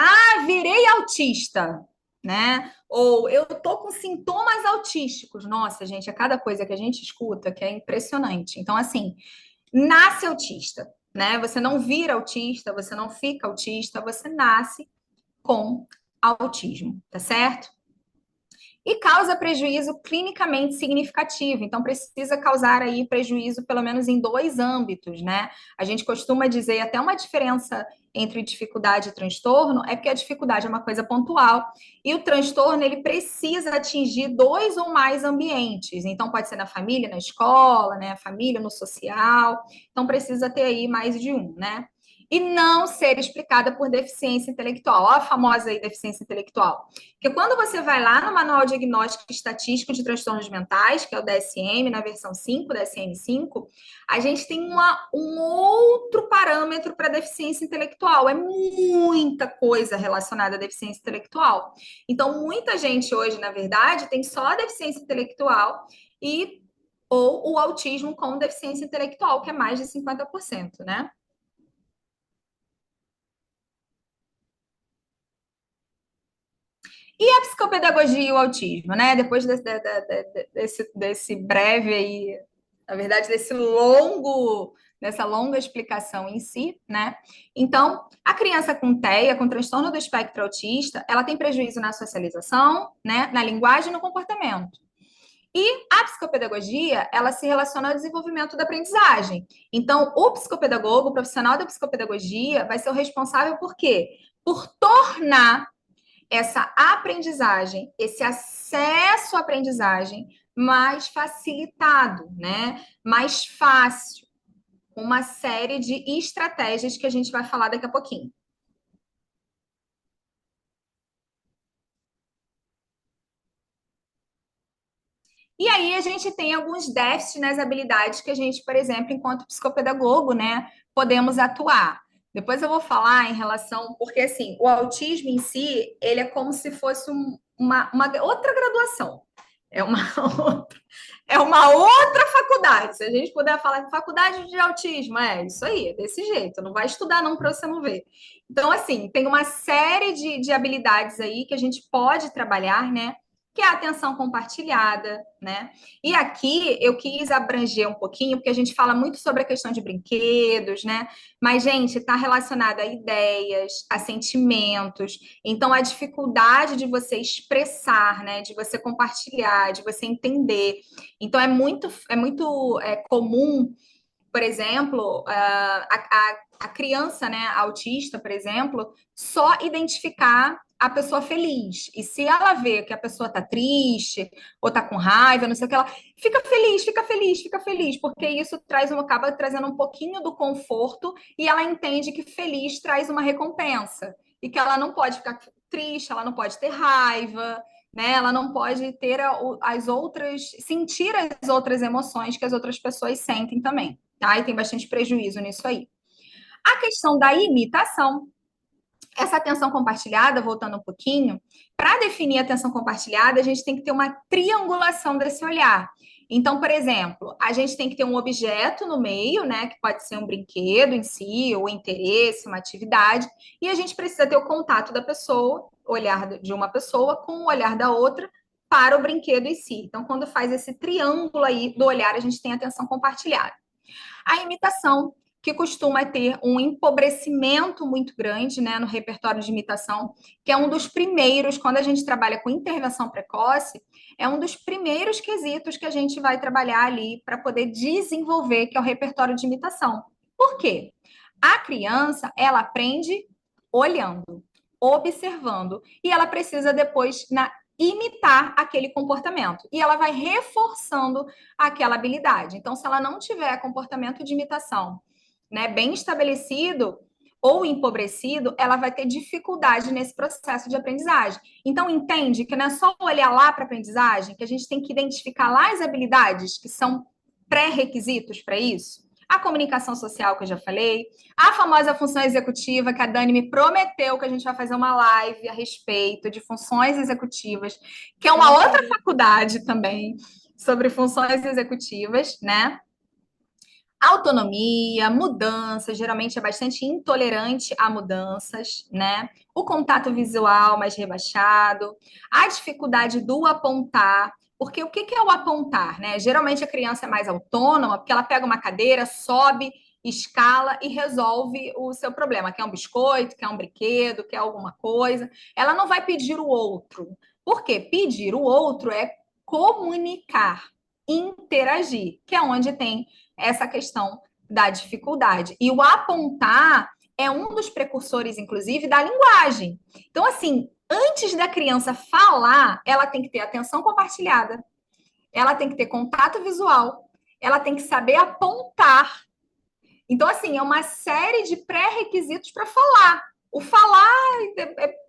virei autista, né? Ou eu tô com sintomas autísticos. Nossa, gente, é cada coisa que a gente escuta que é impressionante. Então, assim, nasce autista, né? Você não vira autista, você não fica autista, você nasce com autismo, tá certo? E causa prejuízo clinicamente significativo. Então, precisa causar aí prejuízo, pelo menos em dois âmbitos, né? A gente costuma dizer até uma diferença entre dificuldade e transtorno é porque a dificuldade é uma coisa pontual e o transtorno ele precisa atingir dois ou mais ambientes. Então, pode ser na família, na escola, né? Família, no social. Então, precisa ter aí mais de um, né? E não ser explicada por deficiência intelectual. Ó, a famosa aí deficiência intelectual. Porque quando você vai lá no Manual Diagnóstico e Estatístico de Transtornos Mentais, que é o DSM, na versão 5, DSM-5, a gente tem um outro parâmetro para deficiência intelectual. É muita coisa relacionada à deficiência intelectual. Então, muita gente hoje, na verdade, tem só a deficiência intelectual e ou o autismo com deficiência intelectual, que é mais de 50%, né? E a psicopedagogia e o autismo, né? Depois desse breve aí, na verdade, dessa longa explicação em si, né? Então, a criança com TEA, com transtorno do espectro autista, ela tem prejuízo na socialização, né? Na linguagem e no comportamento. E a psicopedagogia, ela se relaciona ao desenvolvimento da aprendizagem. Então, o psicopedagogo, o profissional da psicopedagogia, vai ser o responsável por quê? Por tornar essa aprendizagem, esse acesso à aprendizagem mais facilitado, né? Mais fácil, com uma série de estratégias que a gente vai falar daqui a pouquinho. E aí a gente tem alguns déficits nas habilidades que a gente, por exemplo, enquanto psicopedagogo, né, podemos atuar. Depois eu vou falar em relação, porque assim, o autismo em si, ele é como se fosse uma outra graduação. É uma outra, é uma outra faculdade. Se a gente puder falar de faculdade de autismo, é isso aí, é desse jeito. Não vai estudar não para você não ver. Então, assim, tem uma série de habilidades aí que a gente pode trabalhar, né? Que é a atenção compartilhada, né? E aqui eu quis abranger um pouquinho, porque a gente fala muito sobre a questão de brinquedos, né? Mas, gente, está relacionada a ideias, a sentimentos. Então, a dificuldade de você expressar, né? De você compartilhar, de você entender. Então, é muito comum, por exemplo, a criança, né, autista, por exemplo, só identificar a pessoa feliz. E se ela vê que a pessoa tá triste ou tá com raiva, não sei o que, ela fica feliz, fica feliz, fica feliz, porque isso acaba trazendo um pouquinho do conforto e ela entende que feliz traz uma recompensa e que ela não pode ficar triste, ela não pode ter raiva, né? Ela não pode ter as outras, sentir as outras emoções que as outras pessoas sentem também, tá? E tem bastante prejuízo nisso aí. A questão da imitação, essa atenção compartilhada, voltando um pouquinho, para definir a atenção compartilhada, a gente tem que ter uma triangulação desse olhar. Então, por exemplo, a gente tem que ter um objeto no meio, né, que pode ser um brinquedo em si, ou interesse, uma atividade, e a gente precisa ter o contato da pessoa, o olhar de uma pessoa com o olhar da outra, para o brinquedo em si. Então, quando faz esse triângulo aí do olhar, a gente tem atenção compartilhada. A imitação, que costuma ter um empobrecimento muito grande, né, no repertório de imitação, que é um dos primeiros, quando a gente trabalha com intervenção precoce, é um dos primeiros quesitos que a gente vai trabalhar ali para poder desenvolver, que é o repertório de imitação. Por quê? A criança, ela aprende olhando, observando, e ela precisa depois imitar aquele comportamento. E ela vai reforçando aquela habilidade. Então, se ela não tiver comportamento de imitação, né, bem estabelecido ou empobrecido, ela vai ter dificuldade nesse processo de aprendizagem. Então, entende que não é só olhar lá para a aprendizagem, que a gente tem que identificar lá as habilidades que são pré-requisitos para isso. A comunicação social, que eu já falei, a famosa função executiva, que a Dani me prometeu que a gente vai fazer uma live a respeito de funções executivas, que é uma outra faculdade também sobre funções executivas, né? Autonomia, mudança, geralmente é bastante intolerante a mudanças, né? O contato visual mais rebaixado, a dificuldade do apontar, porque o que é o apontar, né? Geralmente a criança é mais autônoma, porque ela pega uma cadeira, sobe, escala e resolve o seu problema. Quer um biscoito, quer um brinquedo, quer alguma coisa. Ela não vai pedir o outro. Por quê? Pedir o outro é comunicar, interagir, que é onde tem essa questão da dificuldade. E o apontar é um dos precursores, inclusive, da linguagem. Então, assim, antes da criança falar, ela tem que ter atenção compartilhada, ela tem que ter contato visual, ela tem que saber apontar. Então, assim, é uma série de pré-requisitos para falar. O falar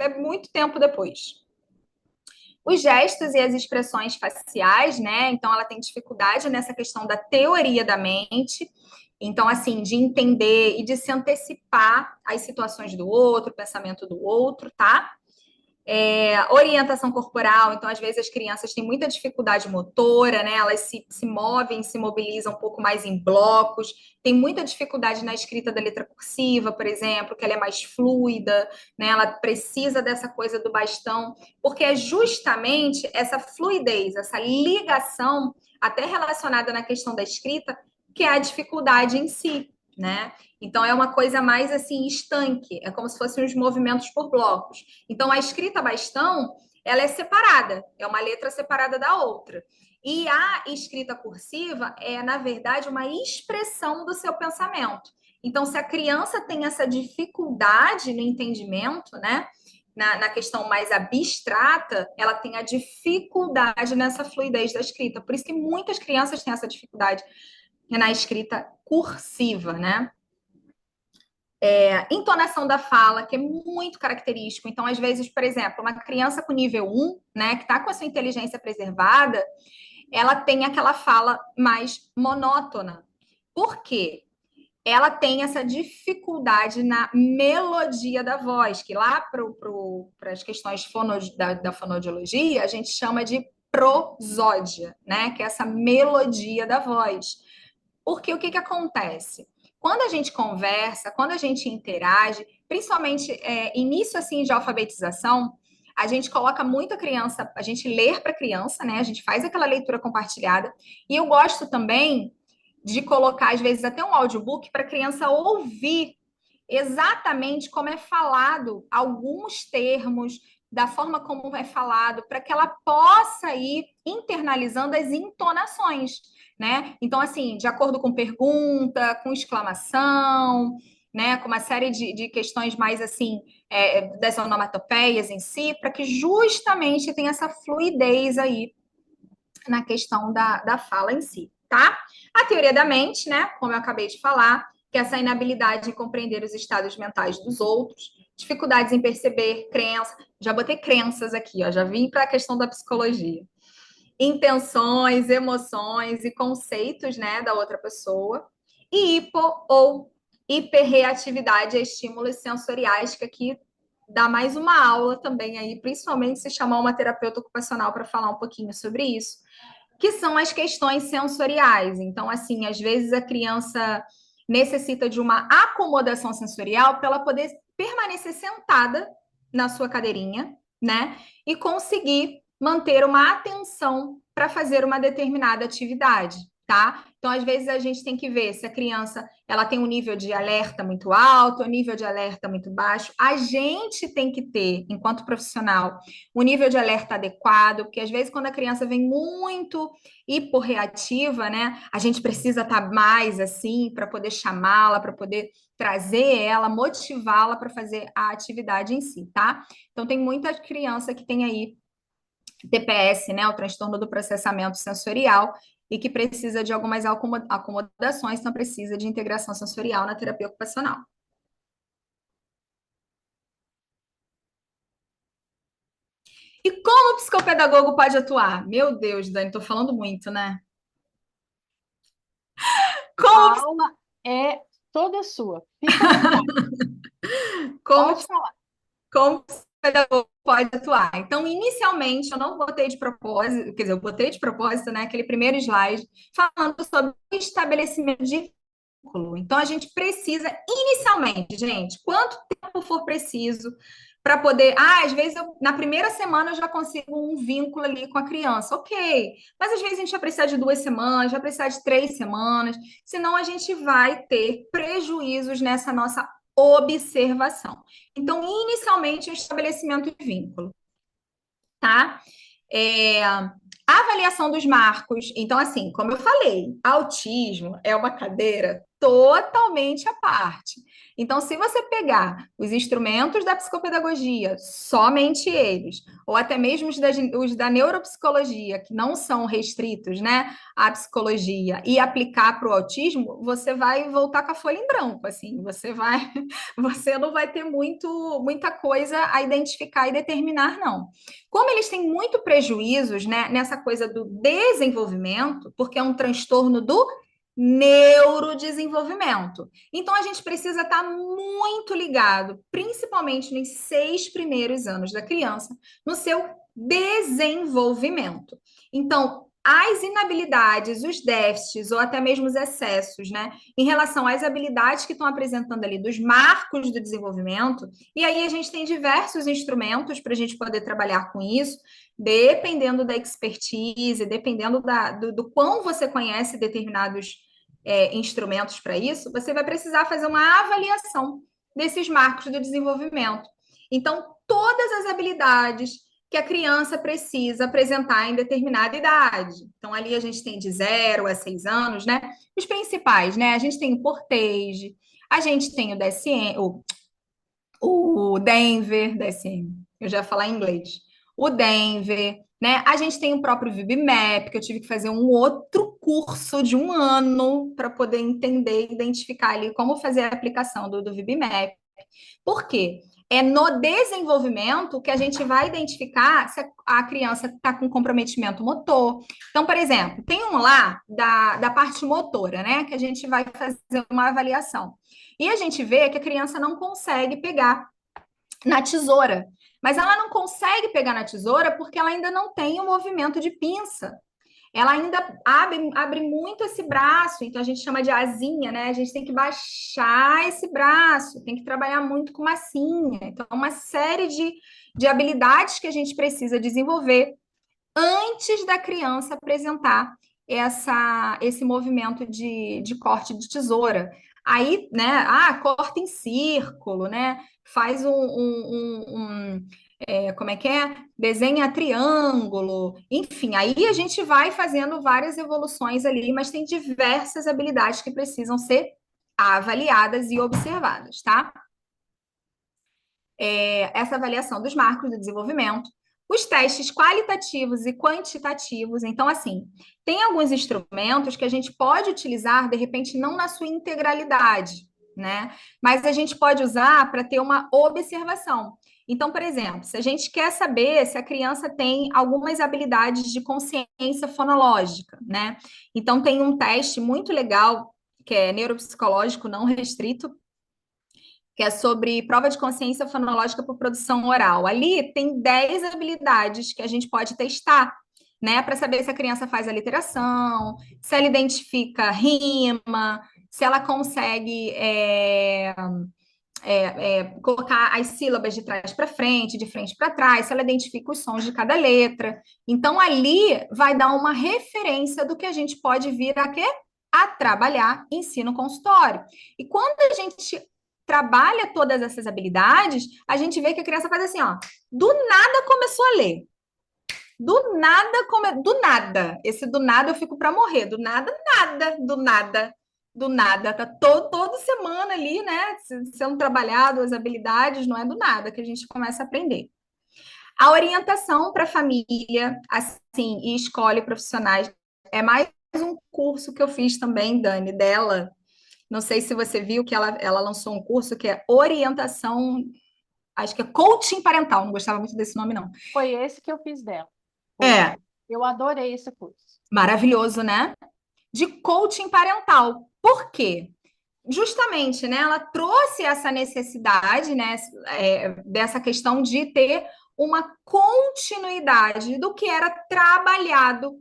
é muito tempo depois. Os gestos e as expressões faciais, né? Então, ela tem dificuldade nessa questão da teoria da mente. Então, assim, de entender e de se antecipar às situações do outro, o pensamento do outro, tá? Orientação corporal, então às vezes as crianças têm muita dificuldade motora, né? Elas se movem, se mobilizam um pouco mais em blocos, tem muita dificuldade na escrita da letra cursiva, por exemplo, que ela é mais fluida, né? Ela precisa dessa coisa do bastão, porque é justamente essa fluidez, essa ligação, até relacionada na questão da escrita, que é a dificuldade em si, né? Então, é uma coisa mais assim, estanque, é como se fossem os movimentos por blocos. Então, a escrita bastão, ela é separada, é uma letra separada da outra. E a escrita cursiva é, na verdade, uma expressão do seu pensamento. Então, se a criança tem essa dificuldade no entendimento, né, na questão mais abstrata, ela tem a dificuldade nessa fluidez da escrita. Por isso que muitas crianças têm essa dificuldade na escrita cursiva, né? Entonação da fala, que é muito característico. Então, às vezes, por exemplo, uma criança com nível 1, né, que está com a sua inteligência preservada, ela tem aquela fala mais monótona. Por quê? Ela tem essa dificuldade na melodia da voz, que lá para as questões da fonodiologia, a gente chama de prosódia, né? Que é essa melodia da voz. Porque o que acontece? Quando a gente conversa, quando a gente interage, principalmente início assim de alfabetização, a gente coloca muito a criança, a gente lê para a criança, né? A gente faz aquela leitura compartilhada. E eu gosto também de colocar, às vezes, até um audiobook para a criança ouvir exatamente como é falado alguns termos, da forma como é falado, para que ela possa ir internalizando as entonações, né? Então, assim, de acordo com pergunta, com exclamação, né? Com uma série de questões mais assim, das onomatopeias em si, para que justamente tenha essa fluidez aí na questão da fala em si, tá? A teoria da mente, né? Como eu acabei de falar, que é essa inabilidade em compreender os estados mentais dos outros, dificuldades em perceber crenças, já botei crenças aqui, ó, já vim para a questão da psicologia. Intenções, emoções e conceitos, né, da outra pessoa. E hipo ou hiperreatividade a estímulos sensoriais, que aqui dá mais uma aula também aí, principalmente se chamar uma terapeuta ocupacional para falar um pouquinho sobre isso, que são as questões sensoriais. Então, assim, às vezes a criança necessita de uma acomodação sensorial para ela poder permanecer sentada na sua cadeirinha, né? E conseguir manter uma atenção para fazer uma determinada atividade, tá? Então, às vezes a gente tem que ver se a criança ela tem um nível de alerta muito alto, um nível de alerta muito baixo. A gente tem que ter, enquanto profissional, o nível de alerta adequado, porque às vezes quando a criança vem muito hiporreativa, né, a gente precisa estar mais assim para poder chamá-la, para poder trazer ela, motivá-la para fazer a atividade em si, tá? Então tem muita criança que tem aí TPS, né, o transtorno do processamento sensorial, e que precisa de algumas acomodações, então precisa de integração sensorial na terapia ocupacional. E como o psicopedagogo pode atuar? Meu Deus, Dani, estou falando muito, né? A Como, aula é toda sua. Fica à vontade. como, Pode falar. como o psicopedagogo pode atuar? Então, inicialmente, eu não botei de propósito, quer dizer, eu botei de propósito, né, aquele primeiro slide, falando sobre o estabelecimento de vínculo. Então, a gente precisa, inicialmente, gente, quanto tempo for preciso para poder. Ah, às vezes, na primeira semana, eu já consigo um vínculo ali com a criança. Ok. Mas às vezes a gente vai precisar de 2 semanas, vai precisar de 3 semanas, senão a gente vai ter prejuízos nessa nossa observação. Então, inicialmente, o estabelecimento de vínculo, tá? A avaliação dos marcos. Então, assim, como eu falei, autismo é uma cadeira totalmente à parte. Então, se você pegar os instrumentos da psicopedagogia, somente eles, ou até mesmo os da neuropsicologia, que não são restritos, né, à psicologia, e aplicar para o autismo, você vai voltar com a folha em branco, assim, você não vai ter muita coisa a identificar e determinar, não. Como eles têm muito prejuízos, né, nessa coisa do desenvolvimento, porque é um transtorno do neurodesenvolvimento. Então, a gente precisa estar muito ligado, principalmente nos 6 primeiros anos da criança, no seu desenvolvimento. Então, as inabilidades, os déficits ou até mesmo os excessos, né, em relação às habilidades que estão apresentando ali dos marcos do desenvolvimento, e aí a gente tem diversos instrumentos para a gente poder trabalhar com isso, dependendo da expertise, dependendo do quão você conhece determinados instrumentos para isso, você vai precisar fazer uma avaliação desses marcos do desenvolvimento. Então, todas as habilidades que a criança precisa apresentar em determinada idade. Então, ali a gente tem de 0 a 6 anos, né? Os principais, né? A gente tem o Portage, a gente tem o DSM, o Denver, DSM, eu já ia falar em inglês, o Denver, né? A gente tem o próprio VibMap, que eu tive que fazer um outro curso de 1 ano para poder entender e identificar ali como fazer a aplicação do VibMap. Por quê? É no desenvolvimento que a gente vai identificar se a criança está com comprometimento motor. Então, por exemplo, tem um lá da parte motora, né? Que a gente vai fazer uma avaliação. E a gente vê que a criança não consegue pegar na tesoura. Mas ela não consegue pegar na tesoura porque ela ainda não tem o movimento de pinça. Ela ainda abre muito esse braço, então a gente chama de asinha, né? A gente tem que baixar esse braço, tem que trabalhar muito com massinha. Então, uma série de habilidades que a gente precisa desenvolver antes da criança apresentar esse movimento de corte de tesoura. Aí, né, corta em círculo, né? Faz como é que é? Desenha triângulo, enfim, aí a gente vai fazendo várias evoluções ali, mas tem diversas habilidades que precisam ser avaliadas e observadas, tá? Essa avaliação dos marcos do desenvolvimento, os testes qualitativos e quantitativos. Então, assim, tem alguns instrumentos que a gente pode utilizar, de repente, não na sua integralidade, né? Mas a gente pode usar para ter uma observação. Então, por exemplo, se a gente quer saber se a criança tem algumas habilidades de consciência fonológica, né? Então, tem um teste muito legal, que é neuropsicológico não restrito, que é sobre prova de consciência fonológica por produção oral. Ali tem 10 habilidades que a gente pode testar, né, para saber se a criança faz a literação, se ela identifica rima, se ela consegue colocar as sílabas de trás para frente, de frente para trás, se ela identifica os sons de cada letra. Então, ali vai dar uma referência do que a gente pode vir a quê? A trabalhar ensino consultório. E quando a gente trabalha todas essas habilidades, a gente vê que a criança faz assim, ó, do nada começou a ler. Do nada. Esse do nada eu fico para morrer. Do nada, nada, do nada, do nada. Tá toda semana ali, né? Sendo trabalhado as habilidades, não é do nada que a gente começa a aprender. A orientação para a família, assim, e escola e profissionais é mais um curso que eu fiz também, Dani, dela. Não sei se você viu que ela lançou um curso que é orientação, acho que é coaching parental, não gostava muito desse nome, não. Foi esse que eu fiz dela. É, Eu adorei esse curso. maravilhoso, né? De coaching parental. Por quê? Justamente, né? Ela trouxe essa necessidade, né? Dessa questão de ter uma continuidade do que era trabalhado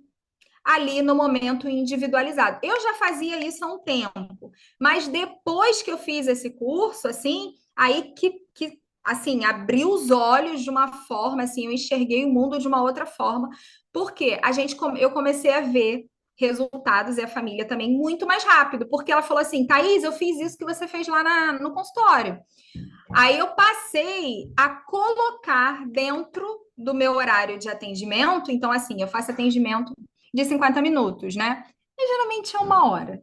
ali no momento individualizado. Eu já fazia isso há um tempo, mas depois que eu fiz esse curso, assim, aí que assim, abriu os olhos de uma forma, assim, eu enxerguei o mundo de uma outra forma, porque eu comecei a ver resultados e a família também muito mais rápido, porque ela falou assim, Thaís, eu fiz isso que você fez lá no consultório. Aí eu passei a colocar dentro do meu horário de atendimento, então assim, eu faço atendimento de 50 minutos, né? E geralmente é 1 hora.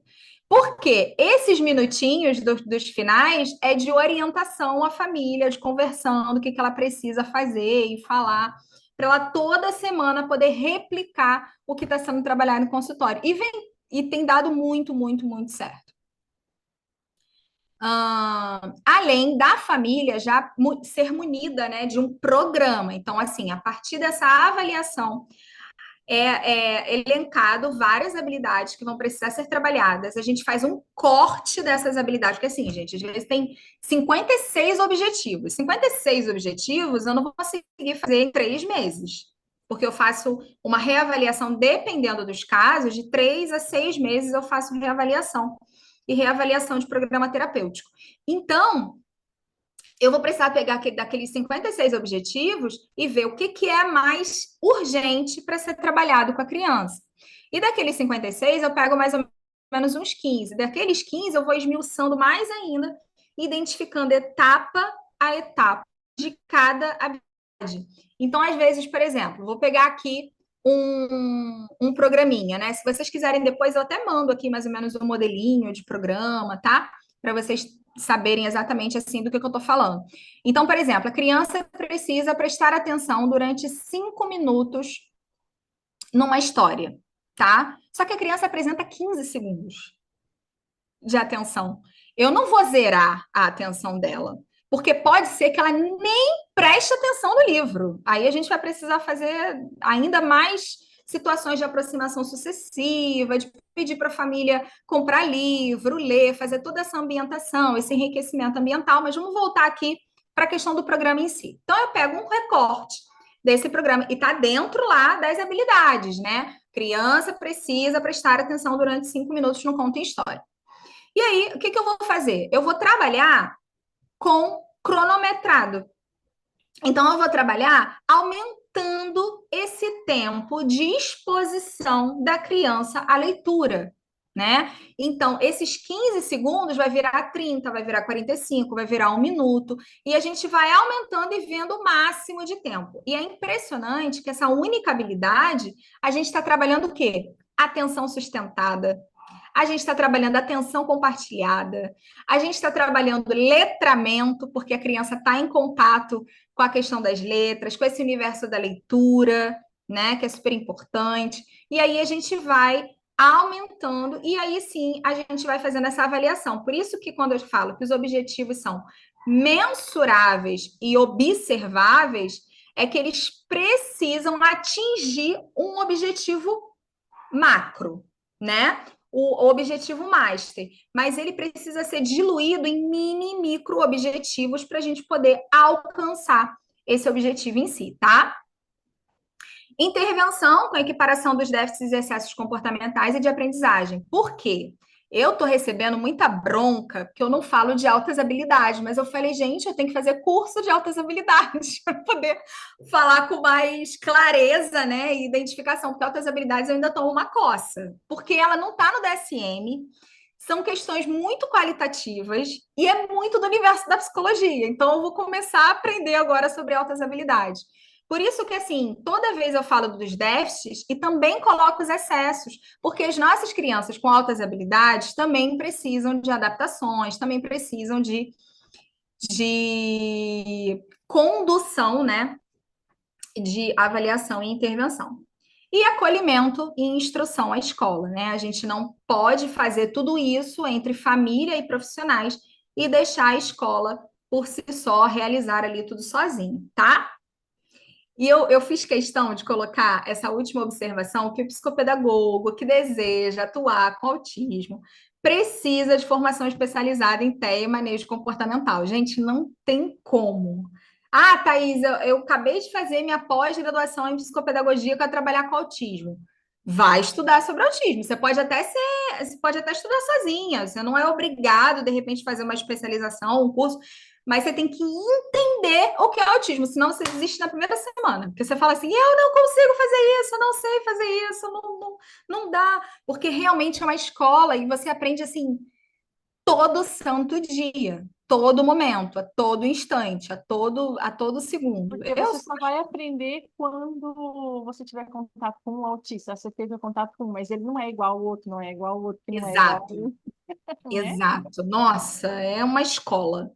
Porque esses minutinhos dos finais é de orientação à família, de conversando, o que ela precisa fazer e falar, para ela toda semana poder replicar o que está sendo trabalhado no consultório. E tem dado muito, muito, muito certo. Além da família já ser munida, né, de um programa. Então, assim, a partir dessa avaliação é elencado várias habilidades que vão precisar ser trabalhadas. A gente faz um corte dessas habilidades, porque assim, gente, às vezes tem 56 objetivos. 56 objetivos eu não vou conseguir fazer em 3 meses, porque eu faço uma reavaliação, dependendo dos casos, de 3 a 6 meses eu faço reavaliação e reavaliação de programa terapêutico. Então, eu vou precisar pegar daqueles 56 objetivos e ver o que é mais urgente para ser trabalhado com a criança. E daqueles 56, eu pego mais ou menos uns 15. Daqueles 15, eu vou esmiuçando mais ainda, identificando etapa a etapa de cada habilidade. Então, às vezes, por exemplo, vou pegar aqui um programinha, né? Se vocês quiserem depois, eu até mando aqui mais ou menos um modelinho de programa, tá? Para vocês saberem exatamente assim do que eu estou falando. Então, por exemplo, a criança precisa prestar atenção durante 5 minutos numa história, tá? Só que a criança apresenta 15 segundos de atenção. Eu não vou zerar a atenção dela, porque pode ser que ela nem preste atenção no livro. Aí a gente vai precisar fazer ainda mais situações de aproximação sucessiva, de pedir para a família comprar livro, ler, fazer toda essa ambientação, esse enriquecimento ambiental, mas vamos voltar aqui para a questão do programa em si. Então, eu pego um recorte desse programa e está dentro lá das habilidades, né? Criança precisa prestar atenção durante 5 minutos no conto em história. E aí, o que eu vou fazer? Eu vou trabalhar com cronometrado. Então, eu vou trabalhar aumentando esse tempo de exposição da criança à leitura, né? Então, esses 15 segundos vai virar 30, vai virar 45, vai virar 1 minuto, e a gente vai aumentando e vendo o máximo de tempo. E é impressionante que essa única habilidade, a gente está trabalhando o quê? Atenção sustentada, a gente está trabalhando atenção compartilhada, a gente está trabalhando letramento, porque a criança está em contato com a questão das letras, com esse universo da leitura, né, que é super importante. E aí a gente vai aumentando, e aí sim a gente vai fazendo essa avaliação. Por isso que quando eu falo que os objetivos são mensuráveis e observáveis, é que eles precisam atingir um objetivo macro, né? O objetivo master, mas ele precisa ser diluído em mini, micro objetivos para a gente poder alcançar esse objetivo em si, tá? Intervenção com equiparação dos déficits e excessos comportamentais e de aprendizagem. Por quê? Eu tô recebendo muita bronca, porque eu não falo de altas habilidades, mas eu falei, gente, eu tenho que fazer curso de altas habilidades para poder falar com mais clareza, né, e identificação, porque altas habilidades eu ainda tomo uma coça, porque ela não está no DSM, são questões muito qualitativas e é muito do universo da psicologia. Então, eu vou começar a aprender agora sobre altas habilidades. Por isso que, assim, toda vez eu falo dos déficits e também coloco os excessos, porque as nossas crianças com altas habilidades também precisam de adaptações, também precisam de condução, né? De avaliação e intervenção. E acolhimento e instrução à escola, né? A gente não pode fazer tudo isso entre família e profissionais e deixar a escola por si só realizar ali tudo sozinho, tá? E eu fiz questão de colocar essa última observação que o psicopedagogo que deseja atuar com autismo precisa de formação especializada em TEA e manejo comportamental. Gente, não tem como. Ah, Thaís, eu acabei de fazer minha pós-graduação em psicopedagogia para trabalhar com autismo. Vai estudar sobre autismo. Você pode até estudar sozinha. Você não é obrigado, de repente, fazer uma especialização, um curso, mas você tem que entender o que é autismo, senão você desiste na primeira semana. Porque você fala assim, eu não consigo fazer isso, eu não sei fazer isso, não dá. Porque realmente é uma escola e você aprende assim todo santo dia, todo momento, a todo instante, a todo segundo. Porque você só vai aprender quando você tiver contato com um autista. Você teve contato com um, mas ele não é igual ao outro, não é igual ao outro, que não é igual ao Exato, outro, não é? exato. Nossa, é uma escola.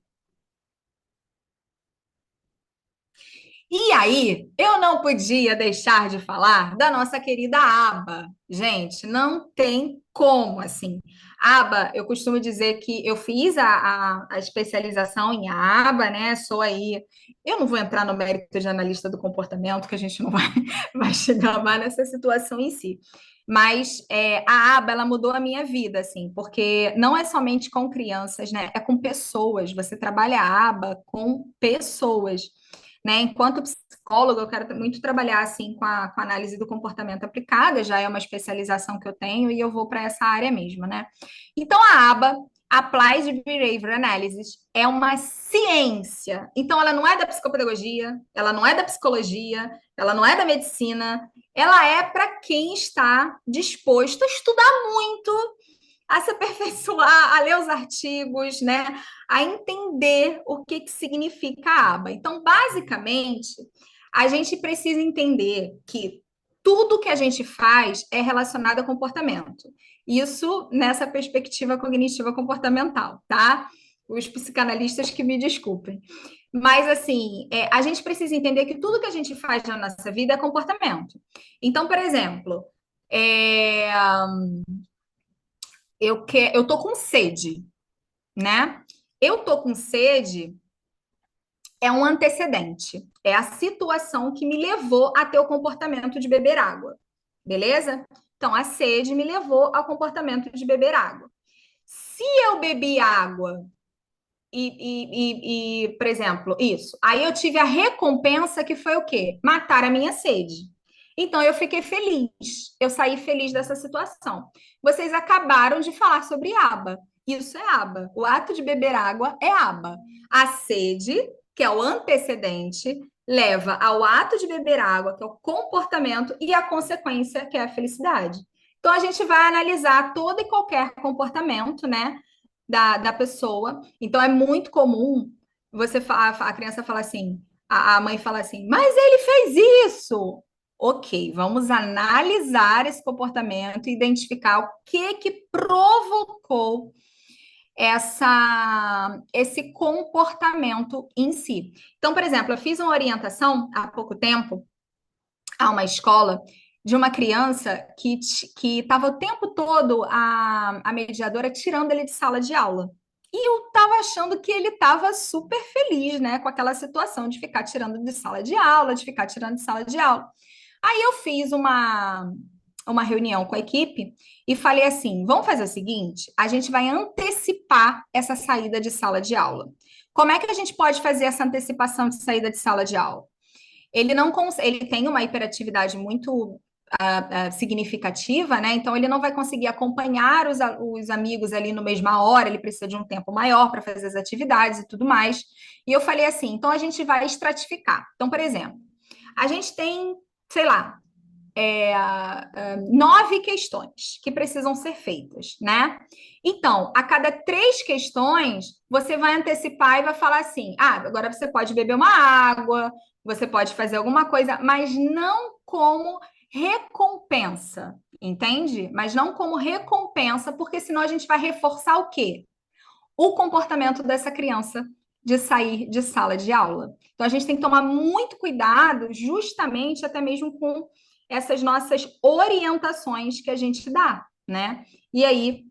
E aí, eu não podia deixar de falar da nossa querida aba. Gente, não tem como, assim. Aba, eu costumo dizer que eu fiz a especialização em aba, né? Sou aí. Eu não vou entrar no mérito de analista do comportamento, que a gente não vai, vai chegar mais nessa situação em si. Mas a aba, ela mudou a minha vida, assim, porque não é somente com crianças, né? É com pessoas. Você trabalha a aba com pessoas, né? Enquanto psicóloga, eu quero muito trabalhar assim com a análise do comportamento aplicada, já é uma especialização que eu tenho e eu vou para essa área mesmo, né? Então a aba Applied Behavior Analysis é uma ciência. Então ela não é da psicopedagogia, ela não é da psicologia, ela não é da medicina, ela é para quem está disposto a estudar muito, a se aperfeiçoar, a ler os artigos, né? A entender o que significa a aba. Então, basicamente, a gente precisa entender que tudo que a gente faz é relacionado a comportamento. Isso nessa perspectiva cognitiva comportamental, tá? Os psicanalistas que me desculpem. Mas, assim, a gente precisa entender que tudo que a gente faz na nossa vida é comportamento. Então, por exemplo, é, eu tô com sede, né? Eu tô com sede é um antecedente, é a situação que me levou a ter o comportamento de beber água, beleza? Então, a sede me levou ao comportamento de beber água. Se eu bebi água por exemplo, isso, aí eu tive a recompensa que foi o quê? Matar a minha sede. Então, eu fiquei feliz, eu saí feliz dessa situação. Vocês acabaram de falar sobre aba. Isso é aba. O ato de beber água é aba. A sede, que é o antecedente, leva ao ato de beber água, que é o comportamento, e a consequência, que é a felicidade. Então, a gente vai analisar todo e qualquer comportamento, né, da pessoa. Então, é muito comum a criança falar assim, a mãe fala assim, mas ele fez isso. Ok, vamos analisar esse comportamento e identificar o que provocou esse comportamento em si. Então, por exemplo, eu fiz uma orientação há pouco tempo a uma escola de uma criança que estava o tempo todo a mediadora tirando ele de sala de aula. E eu estava achando que ele estava super feliz, né, com aquela situação de ficar tirando de sala de aula, de ficar tirando de sala de aula. Aí eu fiz uma reunião com a equipe e falei assim: vamos fazer o seguinte, a gente vai antecipar essa saída de sala de aula. Como é que a gente pode fazer essa antecipação de saída de sala de aula? Ele não ele tem uma hiperatividade muito significativa, né? Então ele não vai conseguir acompanhar os amigos ali no mesma hora, ele precisa de um tempo maior para fazer as atividades e tudo mais. E eu falei assim, então a gente vai estratificar. Então, por exemplo, a gente tem, sei lá, 9 questões que precisam ser feitas, né? Então, a cada 3 questões, você vai antecipar e vai falar assim: ah, agora você pode beber uma água, você pode fazer alguma coisa, mas não como recompensa, entende? Mas não como recompensa, porque senão a gente vai reforçar o quê? O comportamento dessa criança de sair de sala de aula. Então, a gente tem que tomar muito cuidado, justamente até mesmo com essas nossas orientações que a gente dá, né? E aí,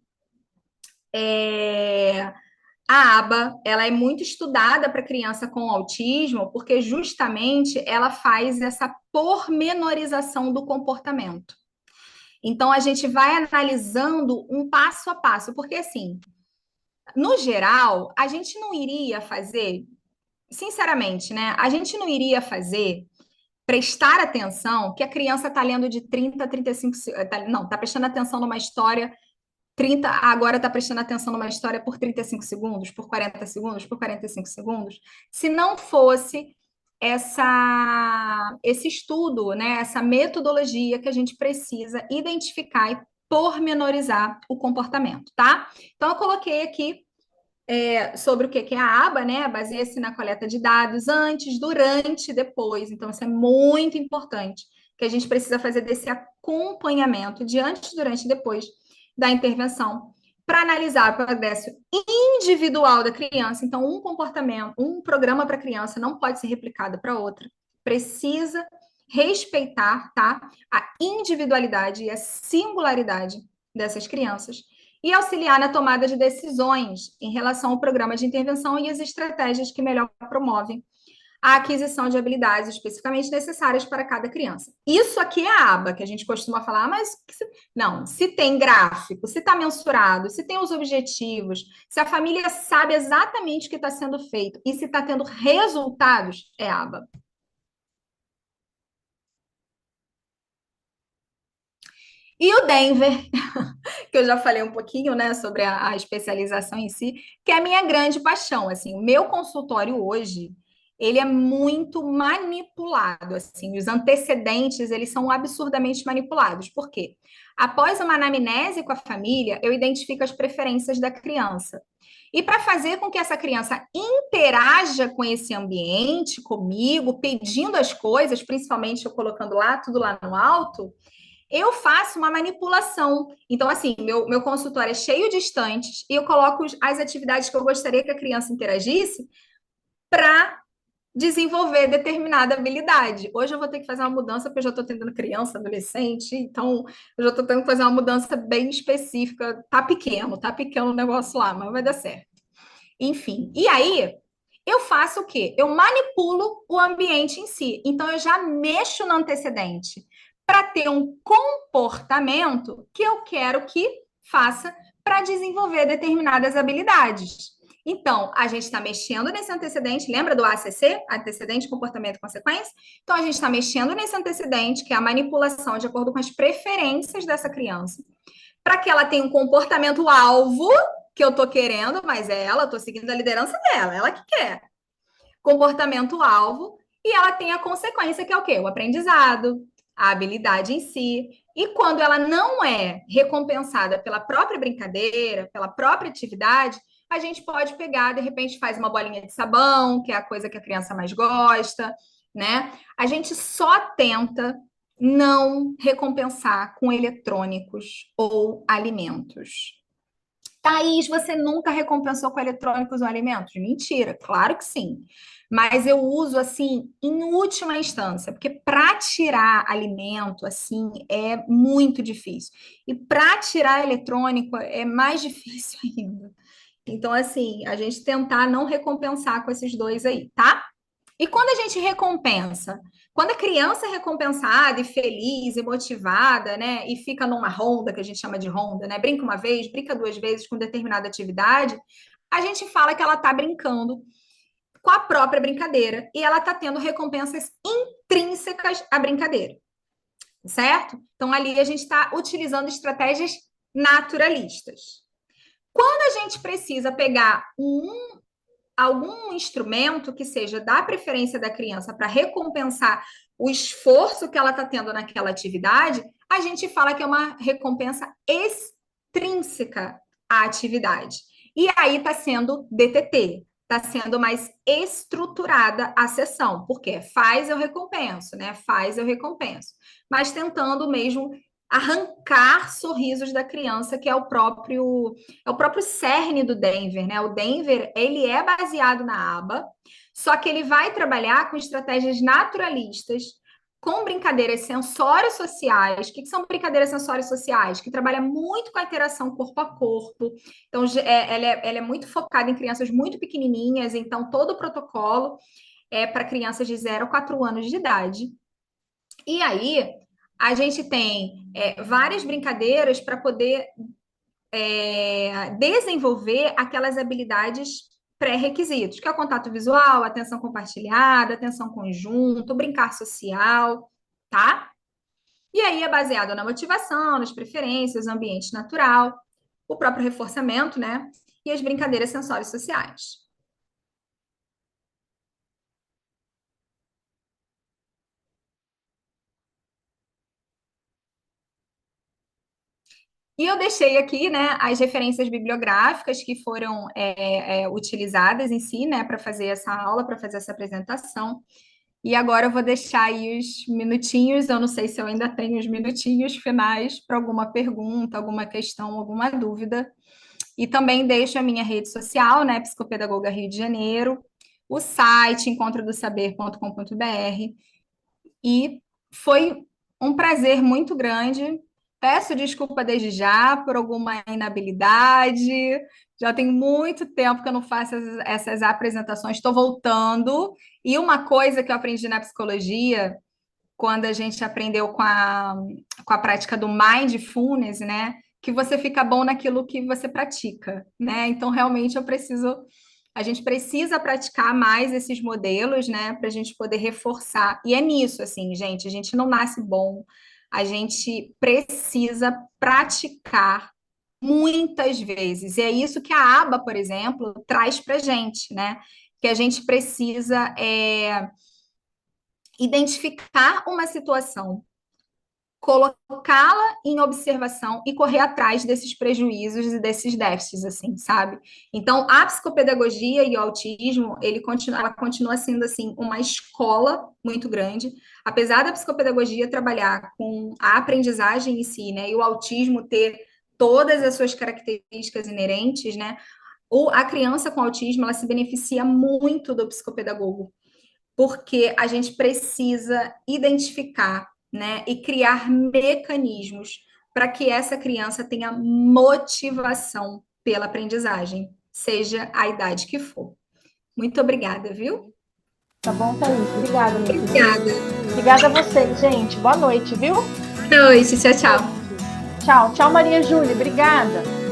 a aba, ela é muito estudada para criança com autismo, porque justamente ela faz essa pormenorização do comportamento. Então, a gente vai analisando um passo a passo, porque assim, no geral, a gente não iria fazer, sinceramente, né? A gente não iria fazer, prestar atenção que a criança está lendo de 30 a 35, não, está prestando atenção numa história 30, agora está prestando atenção numa história por 35 segundos, por 40 segundos, por 45 segundos, se não fosse esse estudo, né, essa metodologia que a gente precisa identificar e pormenorizar o comportamento, tá? Então, eu coloquei aqui sobre o que é a aba, né? Baseia-se na coleta de dados antes, durante e depois. Então, isso é muito importante, que a gente precisa fazer desse acompanhamento de antes, durante e depois da intervenção, para analisar o progresso individual da criança. Então, um comportamento, um programa para criança não pode ser replicado para outra. Precisa respeitar, tá, a individualidade e a singularidade dessas crianças e auxiliar na tomada de decisões em relação ao programa de intervenção e as estratégias que melhor promovem a aquisição de habilidades especificamente necessárias para cada criança. Isso aqui é a aba que a gente costuma falar, mas não, se tem gráfico, se está mensurado, se tem os objetivos, se a família sabe exatamente o que está sendo feito e se está tendo resultados, é a aba. E o Denver, que eu já falei um pouquinho, né, sobre a especialização em si, que é a minha grande paixão, assim, o meu consultório hoje, ele é muito manipulado, assim, os antecedentes, eles são absurdamente manipulados. Por quê? Após uma anamnese com a família, eu identifico as preferências da criança. E para fazer com que essa criança interaja com esse ambiente, comigo, pedindo as coisas, principalmente eu colocando lá, tudo lá no alto, eu faço uma manipulação. Então, assim, meu consultório é cheio de estantes e eu coloco as atividades que eu gostaria que a criança interagisse para desenvolver determinada habilidade. Hoje eu vou ter que fazer uma mudança, porque eu já estou atendendo criança, adolescente, então eu já estou tendo que fazer uma mudança bem específica. Tá pequeno o negócio lá, mas vai dar certo. Enfim, e aí eu faço o quê? Eu manipulo o ambiente em si. Então, eu já mexo no antecedente para ter um comportamento que eu quero que faça para desenvolver determinadas habilidades. Então, a gente está mexendo nesse antecedente, lembra do ACC? Antecedente, comportamento, consequência? Então, a gente está mexendo nesse antecedente, que é a manipulação de acordo com as preferências dessa criança, para que ela tenha um comportamento alvo que eu estou querendo, mas é ela, estou seguindo a liderança dela, ela que quer. Comportamento-alvo, e ela tem a consequência, que é o quê? O aprendizado, a habilidade em si. E quando ela não é recompensada pela própria brincadeira, pela própria atividade, a gente pode pegar, de repente, faz uma bolinha de sabão, que é a coisa que a criança mais gosta, né? A gente só tenta não recompensar com eletrônicos ou alimentos. Thaís, você nunca recompensou com eletrônicos ou alimentos? Mentira, claro que sim. Mas eu uso assim em última instância, porque para tirar alimento assim é muito difícil. E para tirar eletrônico é mais difícil ainda. Então, assim, a gente tentar não recompensar com esses dois aí, tá? E quando a gente recompensa? Quando a criança é recompensada e feliz e motivada, né, e fica numa ronda, que a gente chama de ronda, né, brinca uma vez, brinca 2 vezes com determinada atividade, a gente fala que ela está brincando com a própria brincadeira e ela está tendo recompensas intrínsecas à brincadeira. certo? Então, ali a gente está utilizando estratégias naturalistas. Quando a gente precisa pegar algum instrumento que seja da preferência da criança para recompensar o esforço que ela está tendo naquela atividade, a gente fala que é uma recompensa extrínseca à atividade. E aí está sendo DTT, está sendo mais estruturada a sessão, porque faz eu recompenso, né? Faz eu recompenso, mas tentando mesmo arrancar sorrisos da criança, que é o próprio cerne do Denver, né? O Denver, ele é baseado na aba, só que ele vai trabalhar com estratégias naturalistas, com brincadeiras sensórias sociais. O que são brincadeiras sensórias sociais? Que trabalha muito com a interação corpo a corpo. Então, ela é muito focada em crianças muito pequenininhas, então todo o protocolo é para crianças de 0 a 4 anos de idade. E aí, a gente tem várias brincadeiras para poder desenvolver aquelas habilidades pré-requisitos, que é o contato visual, atenção compartilhada, atenção conjunto, brincar social, tá? E aí é baseado na motivação, nas preferências, ambiente natural, o próprio reforçamento, né? E as brincadeiras sensórias sociais. E eu deixei aqui, né, as referências bibliográficas que foram utilizadas em si, né, para fazer essa aula, para fazer essa apresentação. E agora eu vou deixar aí os minutinhos, eu não sei se eu ainda tenho os minutinhos finais para alguma pergunta, alguma questão, alguma dúvida. E também deixo a minha rede social, né, Psicopedagoga Rio de Janeiro, o site encontrodossaber.com.br. E foi um prazer muito grande. Peço desculpa desde já por alguma inabilidade. Já tem muito tempo que eu não faço essas apresentações, estou voltando. E uma coisa que eu aprendi na psicologia, quando a gente aprendeu com a prática do mindfulness, né? Que você fica bom naquilo que você pratica, né? Então, realmente, a gente precisa praticar mais esses modelos, né? Para a gente poder reforçar. E é nisso, assim, gente, a gente não nasce bom, a gente precisa praticar muitas vezes. E é isso que a aba, por exemplo, traz para a gente, né? Que a gente precisa identificar uma situação, colocá-la em observação e correr atrás desses prejuízos e desses déficits, assim, sabe? Então, a psicopedagogia e o autismo, ela continua sendo, assim, uma escola muito grande, apesar da psicopedagogia trabalhar com a aprendizagem em si, né, e o autismo ter todas as suas características inerentes, né, a criança com autismo, ela se beneficia muito do psicopedagogo, porque a gente precisa identificar, né, e criar mecanismos para que essa criança tenha motivação pela aprendizagem, seja a idade que for. Muito obrigada, viu? Tá bom, Thaís? Obrigada, minha querida. Obrigada. Obrigada a vocês, gente. Boa noite, viu? Boa noite, tchau, tchau. Tchau, tchau, Maria Júlia. Obrigada.